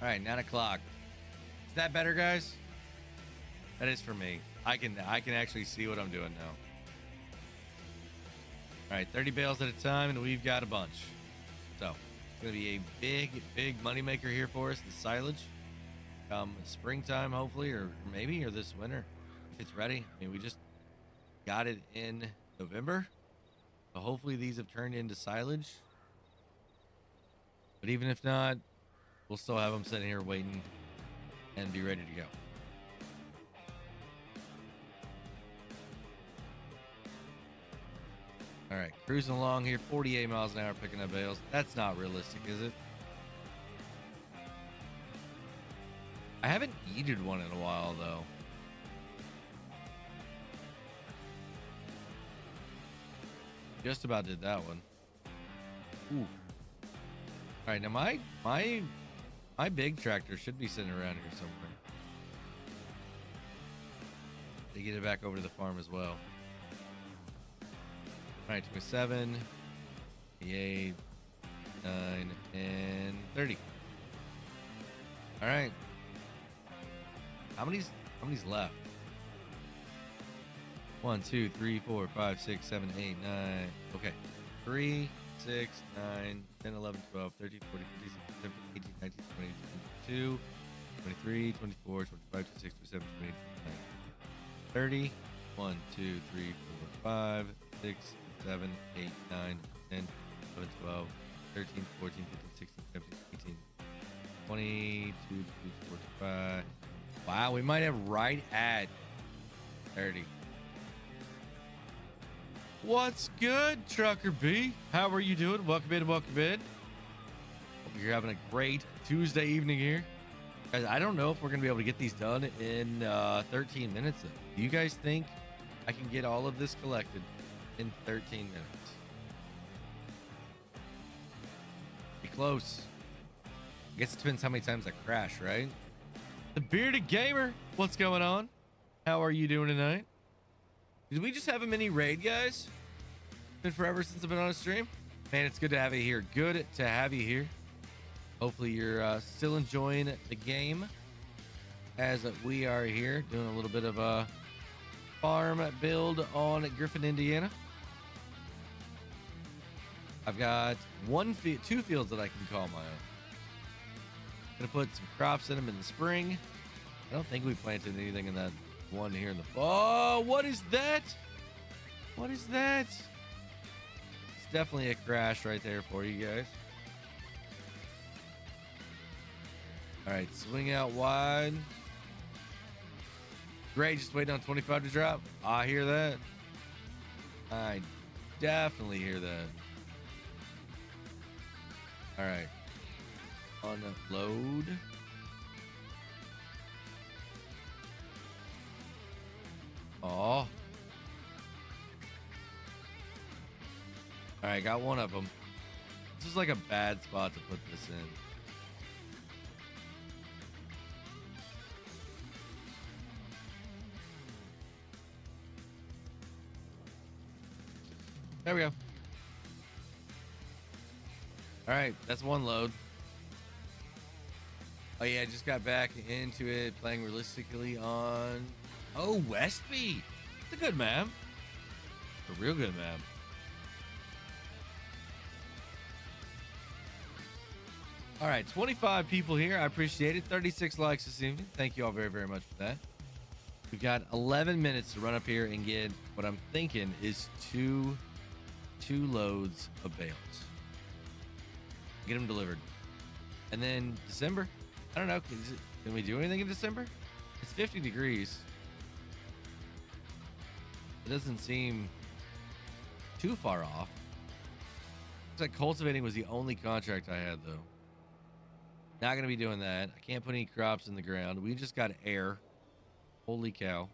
[SPEAKER 1] All right, 9 o'clock. Is that better, guys? That is for me. I can actually see what I'm doing now. All right, 30 bales at a time, and we've got a bunch. So it's gonna be a big money maker here for us. The silage, springtime hopefully, or maybe this winter if it's ready. I mean, we just got it in November, so hopefully these have turned into silage. But even if not, we'll still have them sitting here waiting and be ready to go. All right, cruising along here, 48 miles an hour, picking up bales. That's not realistic, is it? I haven't yeeted one in a while, though. Just about did that one. Ooh. All right, now my big tractor should be sitting around here somewhere. To get it back over to the farm as well. All right, 27, 28, 9, and 30. All right. How many's left? 1, 2, 3, 4, 5, 6, 7, 8, 9. Okay. 3, 6, 9, 10, 11, 12, 13, 14, 15, 16, 17, 18, 19, 20, 22, 23, 24, 25, 26, 27, 28, 29, 30. 1, 2, 3, 4, 5, 6, 7, 8, 9, 10, 11, 12, 13, 14, 15, 16, 17, 18, 20, 22, 45. Wow, we might have right at 30. What's good, Trucker B? How are you doing? Welcome in, welcome in. Hope you're having a great Tuesday evening here. Guys, I don't know if we're going to be able to get these done in 13 minutes. Do you guys think I can get all of this collected in 13 minutes? Be close. I guess it depends how many times I crash, right? The Bearded Gamer, what's going on? How are you doing tonight? Did we just have a mini raid, guys? Been forever since I've been on a stream. Man, it's good to have you here. Good to have you here. Hopefully you're still enjoying the game as we are here doing a little bit of a farm build on Griffin, Indiana. I've got two fields that I can call my own. Gonna put some crops in them in the spring. I don't think we planted anything in that one here in the fall. Oh, what is that? What is that? It's definitely a crash right there for you guys. All right, swing out wide. Great, just waiting on 25 to drop. I hear that. I definitely hear that. All right. Unload. Oh. All right, got one of them. This is like a bad spot to put this in. There we go. All right, that's one load. Oh yeah, I just got back into it, playing realistically on... Oh, Westby! It's a good map. A real good map. All right, 25 people here. I appreciate it. 36 likes this evening. Thank you all very, very much for that. We've got 11 minutes to run up here and get what I'm thinking is two loads of bales. Get them delivered. And then December, I don't know. Can we do anything in December? It's 50 degrees. It doesn't seem too far off. Looks like cultivating was the only contract I had, though. Not going to be doing that. I can't put any crops in the ground. We just got air. Holy cow.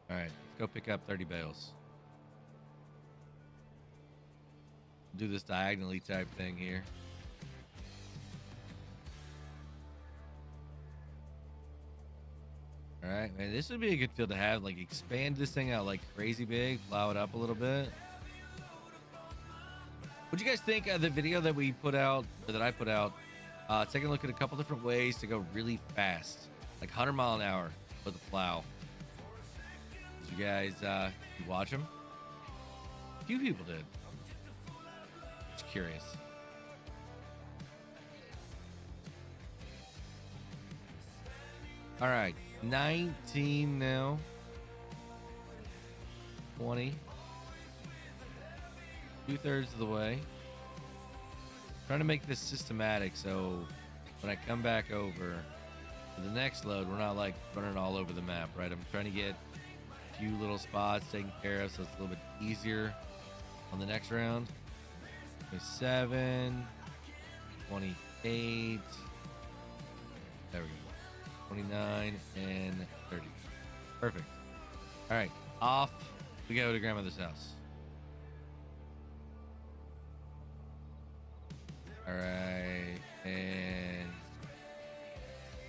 [SPEAKER 1] All right, let's go pick up 30 bales. Do this diagonally type thing here. All right, man, this would be a good field to have. Like, expand this thing out like crazy big, plow it up a little bit. What'd you guys think of the video that we put out, or that I put out? Taking a look at a couple different ways to go really fast, like 100 mile an hour with a plow. Did you guys you watch them? A few people did. Just curious. All right, 19 now. 20. 2/3 of the way. Trying to make this systematic so when I come back over to the next load, we're not like running all over the map, right? I'm trying to get few little spots taken care of, so it's a little bit easier on the next round. 27, 28. There we go. 29 and 30. Perfect. All right, off we go to grandmother's house. All right, and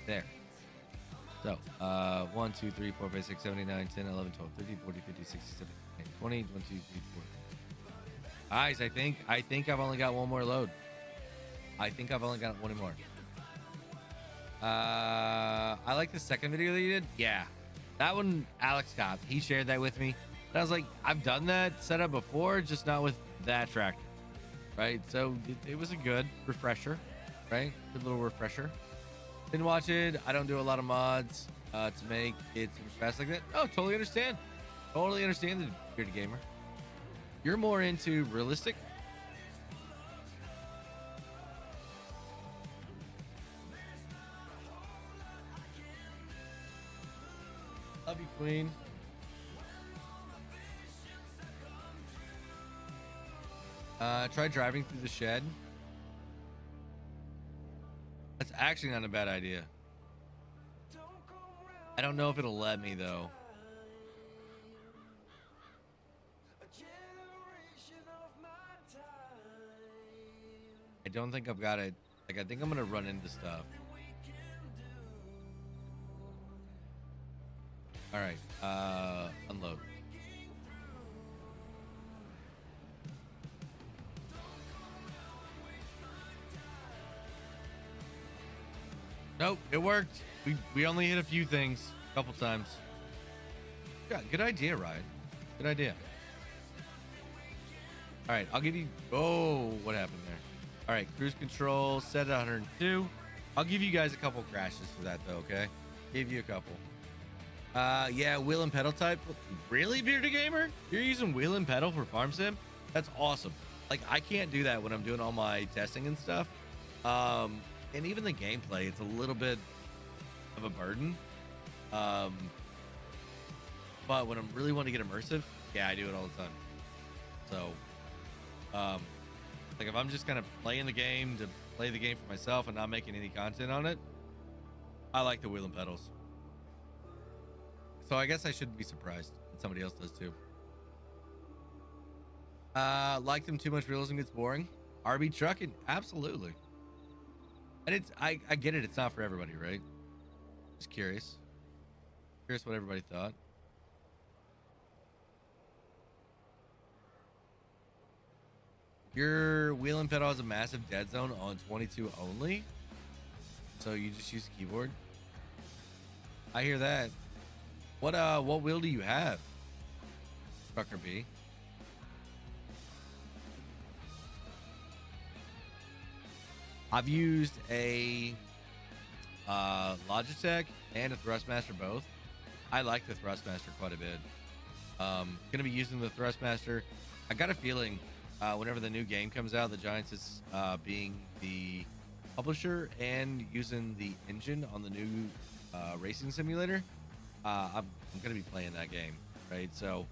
[SPEAKER 1] there. So, 1, 2, 3, 4, 5, 6, 7, 8, 9, 10, 11, 12, 13, 14, 15, 16, 17, 18, 20, 1, 2, 3, 4. Guys, I think I've only got one more load. I think I've only got one more. I like the second video that you did. Yeah, that one Alex got. He shared that with me. And I was like, I've done that setup before, just not with that tractor, right? So it was a good refresher, right? Good little refresher. Didn't watch it. I don't do a lot of mods to make it super fast like that. Oh, totally understand. Totally understand the bearded gamer. You're more into realistic. Love you, Queen. Try driving through the shed. That's actually not a bad idea. I don't know if it'll let me though. I don't think I've got it. Like, I think I'm gonna run into stuff. All right, unload. Nope, it worked. We only hit a few things, a couple times. Yeah, good idea, Ryan. Good idea. All right, I'll give you. Oh, what happened there? All right, cruise control set at 102. I'll give you guys a couple crashes for that though. Okay, give you a couple. Yeah, wheel and pedal type. Really, bearded gamer? You're using wheel and pedal for farm sim? That's awesome. Like, I can't do that when I'm doing all my testing and stuff. And even the gameplay, it's a little bit of a burden. But when I'm really wanting to get immersive, yeah, I do it all the time. So, like, if I'm just kind of playing the game to play the game for myself and not making any content on it, I like the wheel and pedals. So I guess I shouldn't be surprised that somebody else does too. Like them too much realism gets boring. RB trucking, absolutely. And it's I get it, it's not for everybody, right? Just curious. Curious what everybody thought. Your wheel and pedal has a massive dead zone on 22 only. So you just use the keyboard. I hear that. What wheel do you have? Trucker B. I've used a Logitech and a Thrustmaster both. I like the Thrustmaster quite a bit. Gonna be using the Thrustmaster. I got a feeling whenever the new game comes out, the Giants is being the publisher and using the engine on the new racing simulator. I'm gonna be playing that game, right? So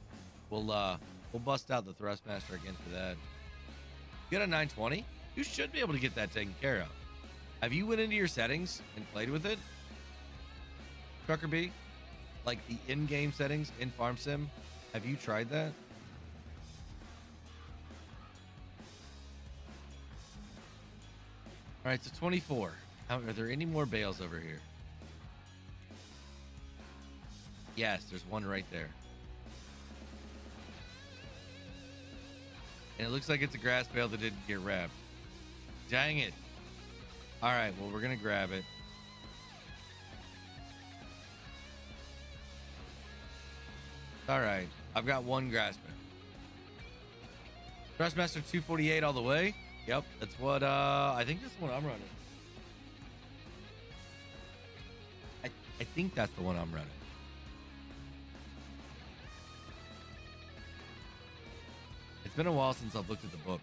[SPEAKER 1] we'll bust out the Thrustmaster again for that. You got a 920? You should be able to get that taken care of. Have you went into your settings and played with it, Trucker B? Like the in-game settings in Farm Sim? Have you tried that? All right, so 24. Are there any more bales over here? Yes, there's one right there. And it looks like it's a grass bale that didn't get wrapped. Dang it. All right, well, we're going to grab it. All right, I've got one grass bale. Thrustmaster 248 all the way. Yep, that's what, I think that's the one I'm running. I think that's the one I'm running. It's been a while since I've looked at the book.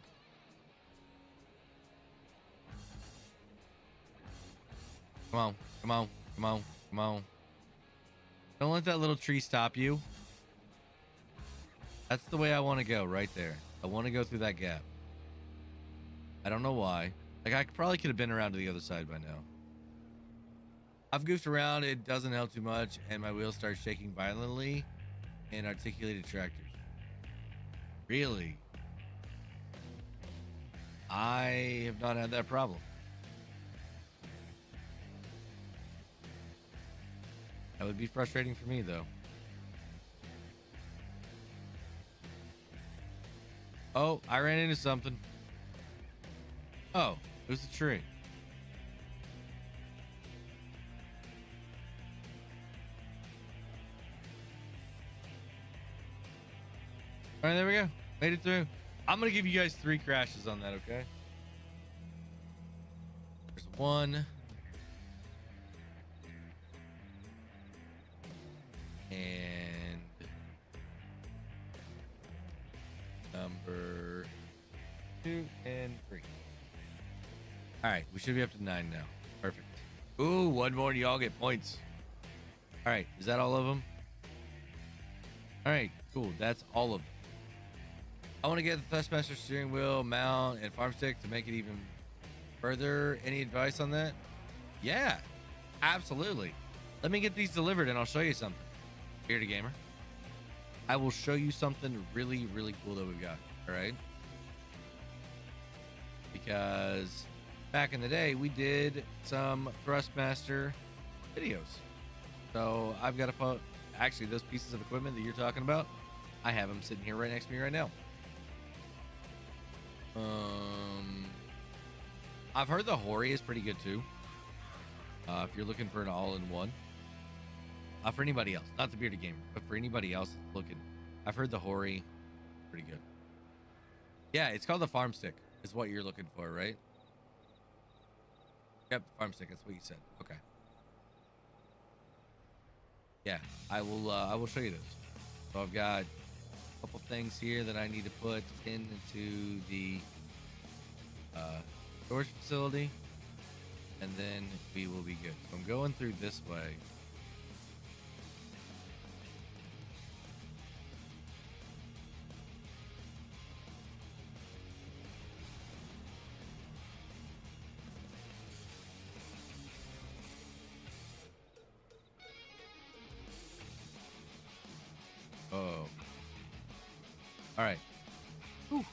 [SPEAKER 1] Come on, come on, come on, come on. Don't let that little tree stop you. That's the way I want to go right there. I want to go through that gap. I don't know why. Like, I probably could have been around to the other side by now. I've goofed around. It doesn't help too much. And my wheels start shaking violently in articulated tractors. Really? I have not had that problem. That would be frustrating for me, though. Oh, I ran into something. Oh, it was a tree. All right, there we go. Made it through. I'm going to give you guys 3 crashes on that, okay? There's 1. And number 2 and 3. All right, we should be up to 9 now. Perfect. Ooh, 1 more and y'all get points. All right, is that all of them? All right, cool. That's all of them. I want to get the Thrustmaster steering wheel, mount, and farm stick to make it even further. Any advice on that? Yeah, absolutely. Let me get these delivered and I'll show you something. Here to gamer. I will show you something really, really cool that we've got. All right. Because back in the day, we did some Thrustmaster videos. So I've got to put, actually, those pieces of equipment that you're talking about, I have them sitting here right next to me right now. I've heard the Hori is pretty good too. If you're looking for an all-in-one. For anybody else, not the bearded gamer, but for anybody else looking, I've heard the Hori pretty good. Yeah, it's called the farm stick is what you're looking for, right? Yep, the farm stick, that's what you said. Okay. Yeah, I will show you those. So I've got a couple things here that I need to put into the storage facility, and then we will be good. So I'm going through this way. Oh. All right. Whew.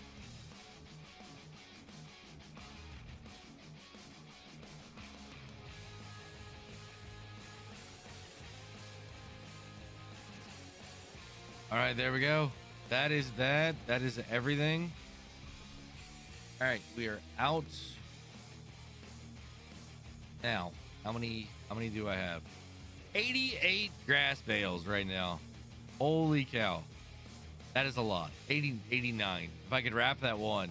[SPEAKER 1] All right, there we go. That is that. That is everything. All right, we are out. Now, how many do I have? 88 grass bales right now. Holy cow. That is a lot. 89. If I could wrap that one.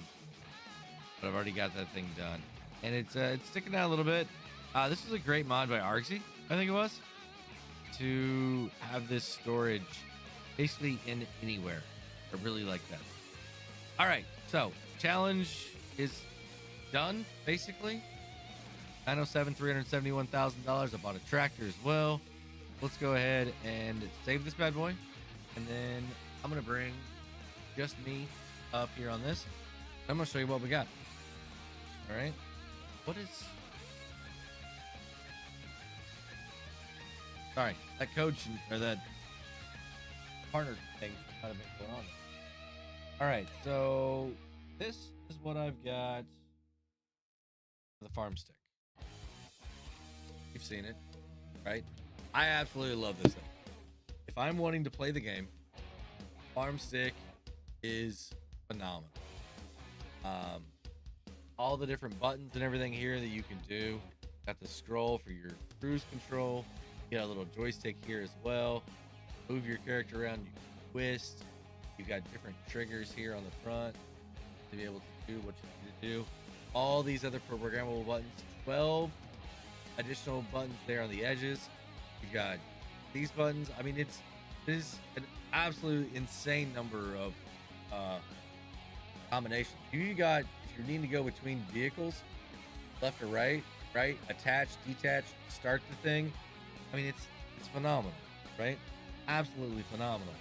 [SPEAKER 1] But I've already got that thing done. And it's sticking out a little bit. This was a great mod by Argsy, I think it was. To have this storage basically in anywhere. I really like that. All right. So, challenge is done, basically. 907, $371,000. I bought a tractor as well. Let's go ahead and save this bad boy. And then I'm going to bring just me up here on this. I'm going to show you what we got. All right. What is... Sorry, that coach or that partner thing might have been going on. All right, so this is what I've got. The farm stick. You've seen it, right? I absolutely love this thing. If I'm wanting to play the game, farm stick is phenomenal. All the different buttons and everything here that you can do. Got the scroll for your cruise control. You got a little joystick here as well. Move your character around, you can twist. You've got different triggers here on the front to be able to do what you need to do. All these other programmable buttons, 12 additional buttons there on the edges. You've got these buttons. I mean, it is an absolute insane number of combinations. If you need to go between vehicles, left or right, attach, detach, start the thing. I mean, it's phenomenal, right? Absolutely phenomenal.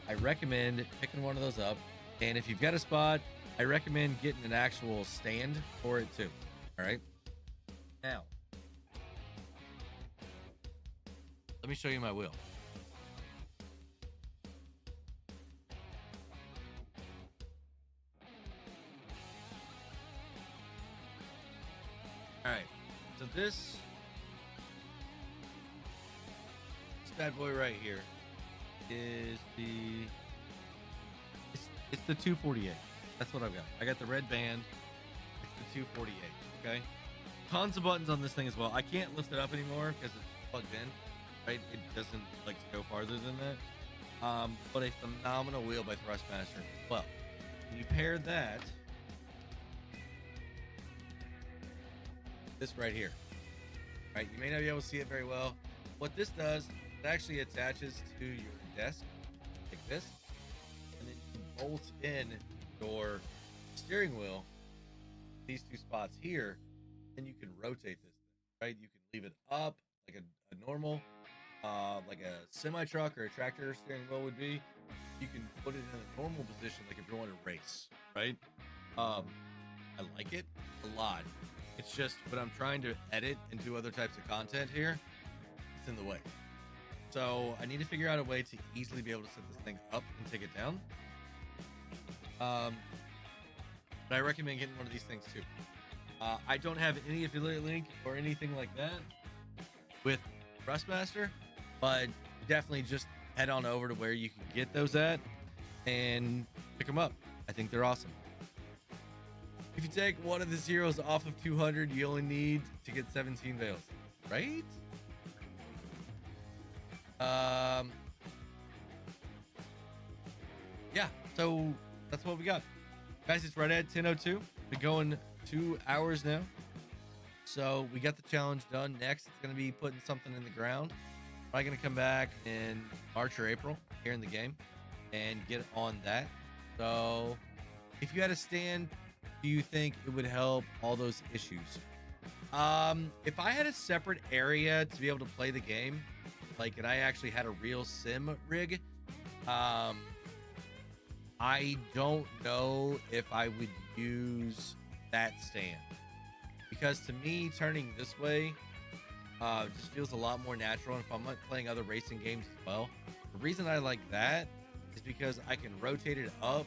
[SPEAKER 1] I recommend picking one of those up. And if you've got a spot, I recommend getting an actual stand for it too. All right. Now, let me show you my wheel. All right. So this bad boy right here is it's the 248. That's what I've got. I got the red band. It's the 248. Okay. Tons of buttons on this thing as well. I can't lift it up anymore because it's plugged in. Right? It doesn't like to go farther than that. But a phenomenal wheel by Thrustmaster. Well, when you pair that, this right here. Right? You may not be able to see it very well. What this does, it actually attaches to your desk like this, and then you bolt in your steering wheel, these two spots here, and you can rotate this thing, right? You can leave it up like a normal, like a semi truck or a tractor steering wheel would be. You can put it in a normal position, like if you want to race, right? I like it a lot. It's just when I'm trying to edit and do other types of content here, it's in the way. So I need to figure out a way to easily be able to set this thing up and take it down. But I recommend getting one of these things too. I don't have any affiliate link or anything like that with Thrustmaster, but definitely just head on over to where you can get those at and pick them up. I think they're awesome. If you take one of the zeros off of 200, you only need to get 17 bales, right? Yeah, so that's what we got. Guys, it's right at 10:02. We're going 2 hours now. So we got the challenge done. Next, it's going to be putting something in the ground. Probably going to come back in March or April here in the game and get on that. So if you had a stand, do you think it would help all those issues? If I had a separate area to be able to play the game, like, and I actually had a real sim rig, I don't know if I would use that stand, because to me, turning this way just feels a lot more natural. And if I'm not playing other racing games as well, the reason I like that is because I can rotate it up,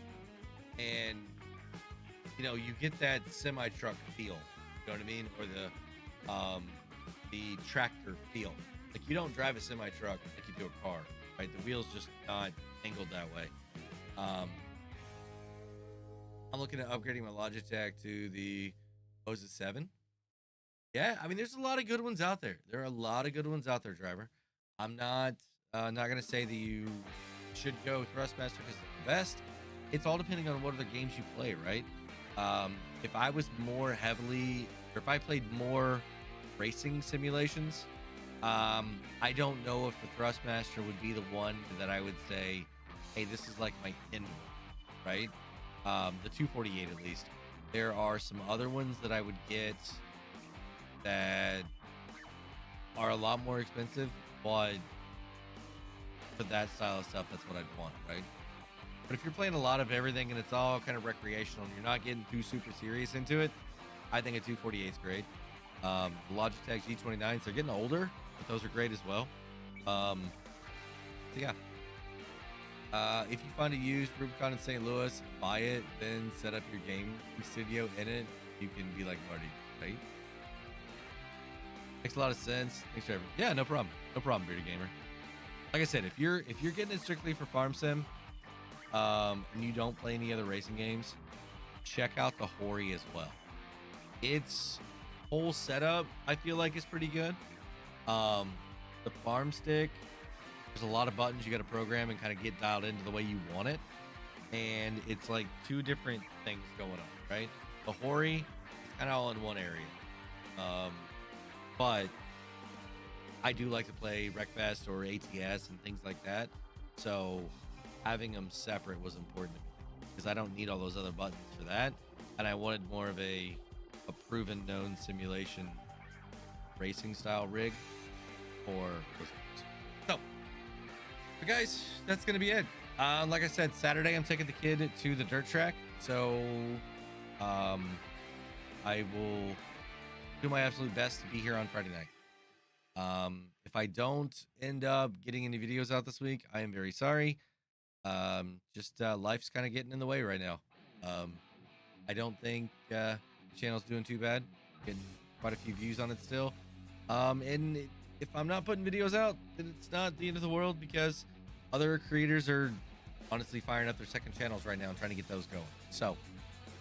[SPEAKER 1] and you know, you get that semi truck feel, you know what I mean, or the tractor feel. Like, you don't drive a semi truck like you do a car, right? The wheel's just not angled that way. I'm looking at upgrading my Logitech to the Pose 7. Yeah, I mean, there's a lot of good ones out there. There are a lot of good ones out there, driver. I'm not gonna say that you should go Thrustmaster because it's the best. It's all depending on what other games you play, right? If I was more heavily, or if I played more racing simulations, I don't know if the Thrustmaster would be the one that I would say, hey, this is like my in, right? The 248 at least. There are some other ones that I would get that are a lot more expensive, but for that style of stuff, that's what I'd want, right? But if you're playing a lot of everything and it's all kind of recreational and you're not getting too super serious into it, I think a 248 is great. The Logitech G29s, they're getting older, but those are great as well. So yeah. If you find a used Rubicon in St. Louis, buy it, then set up your game studio in it. You can be like Marty, right? Makes a lot of sense. Thanks, Trevor. Yeah, no problem. No problem, Bearded Gamer. Like I said, if you're getting it strictly for farm sim, and you don't play any other racing games, check out the Hori as well. Its whole setup, I feel like, is pretty good. The farm stick, there's a lot of buttons you got to program and kind of get dialed into the way you want it, and it's like two different things going on, right? The Hori is kind of all in one area, but I do like to play Wreckfest or ATS and things like that, so having them separate was important to me because I don't need all those other buttons for that, and I wanted more of a proven, known simulation racing style rig for those games. So guys, that's gonna be it. Like I said, Saturday I'm taking the kid to the dirt track, so I will do my absolute best to be here on Friday night. If I don't end up getting any videos out this week, I am very sorry. Just life's kind of getting in the way right now. I don't think the channel's doing too bad. Getting quite a few views on it still. If I'm not putting videos out, then it's not the end of the world, because other creators are honestly firing up their second channels right now and trying to get those going. So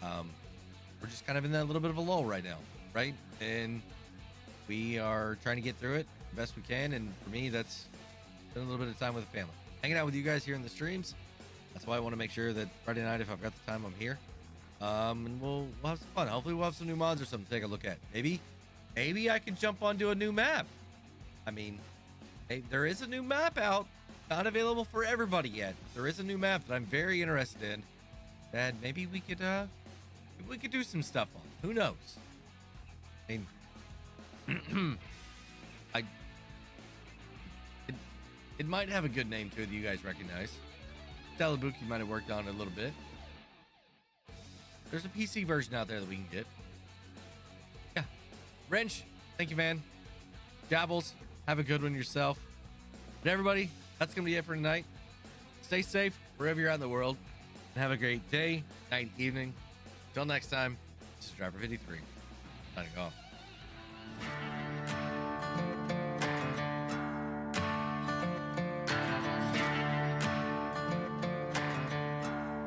[SPEAKER 1] we're just kind of in that little bit of a lull right now, right? And we are trying to get through it the best we can. And for me, that's been a little bit of time with the family, hanging out with you guys here in the streams. That's why I want to make sure that Friday night, if I've got the time, I'm here. And we'll have some fun. Hopefully we'll have some new mods or something to take a look at. Maybe I can jump onto a new map. I mean, hey, there is a new map out, not available for everybody yet. There is a new map that I'm very interested in, that maybe we could do some stuff on. Who knows? I mean, it might have a good name to it that you guys recognize. Telebuki might have worked on it a little bit. There's a PC version out there that we can get. Yeah. Wrench, thank you, man. Jabbles, have a good one yourself. But everybody, that's going to be it for tonight. Stay safe wherever you're at in the world. And have a great day, night, evening. Until next time, this is Driver 53, signing off.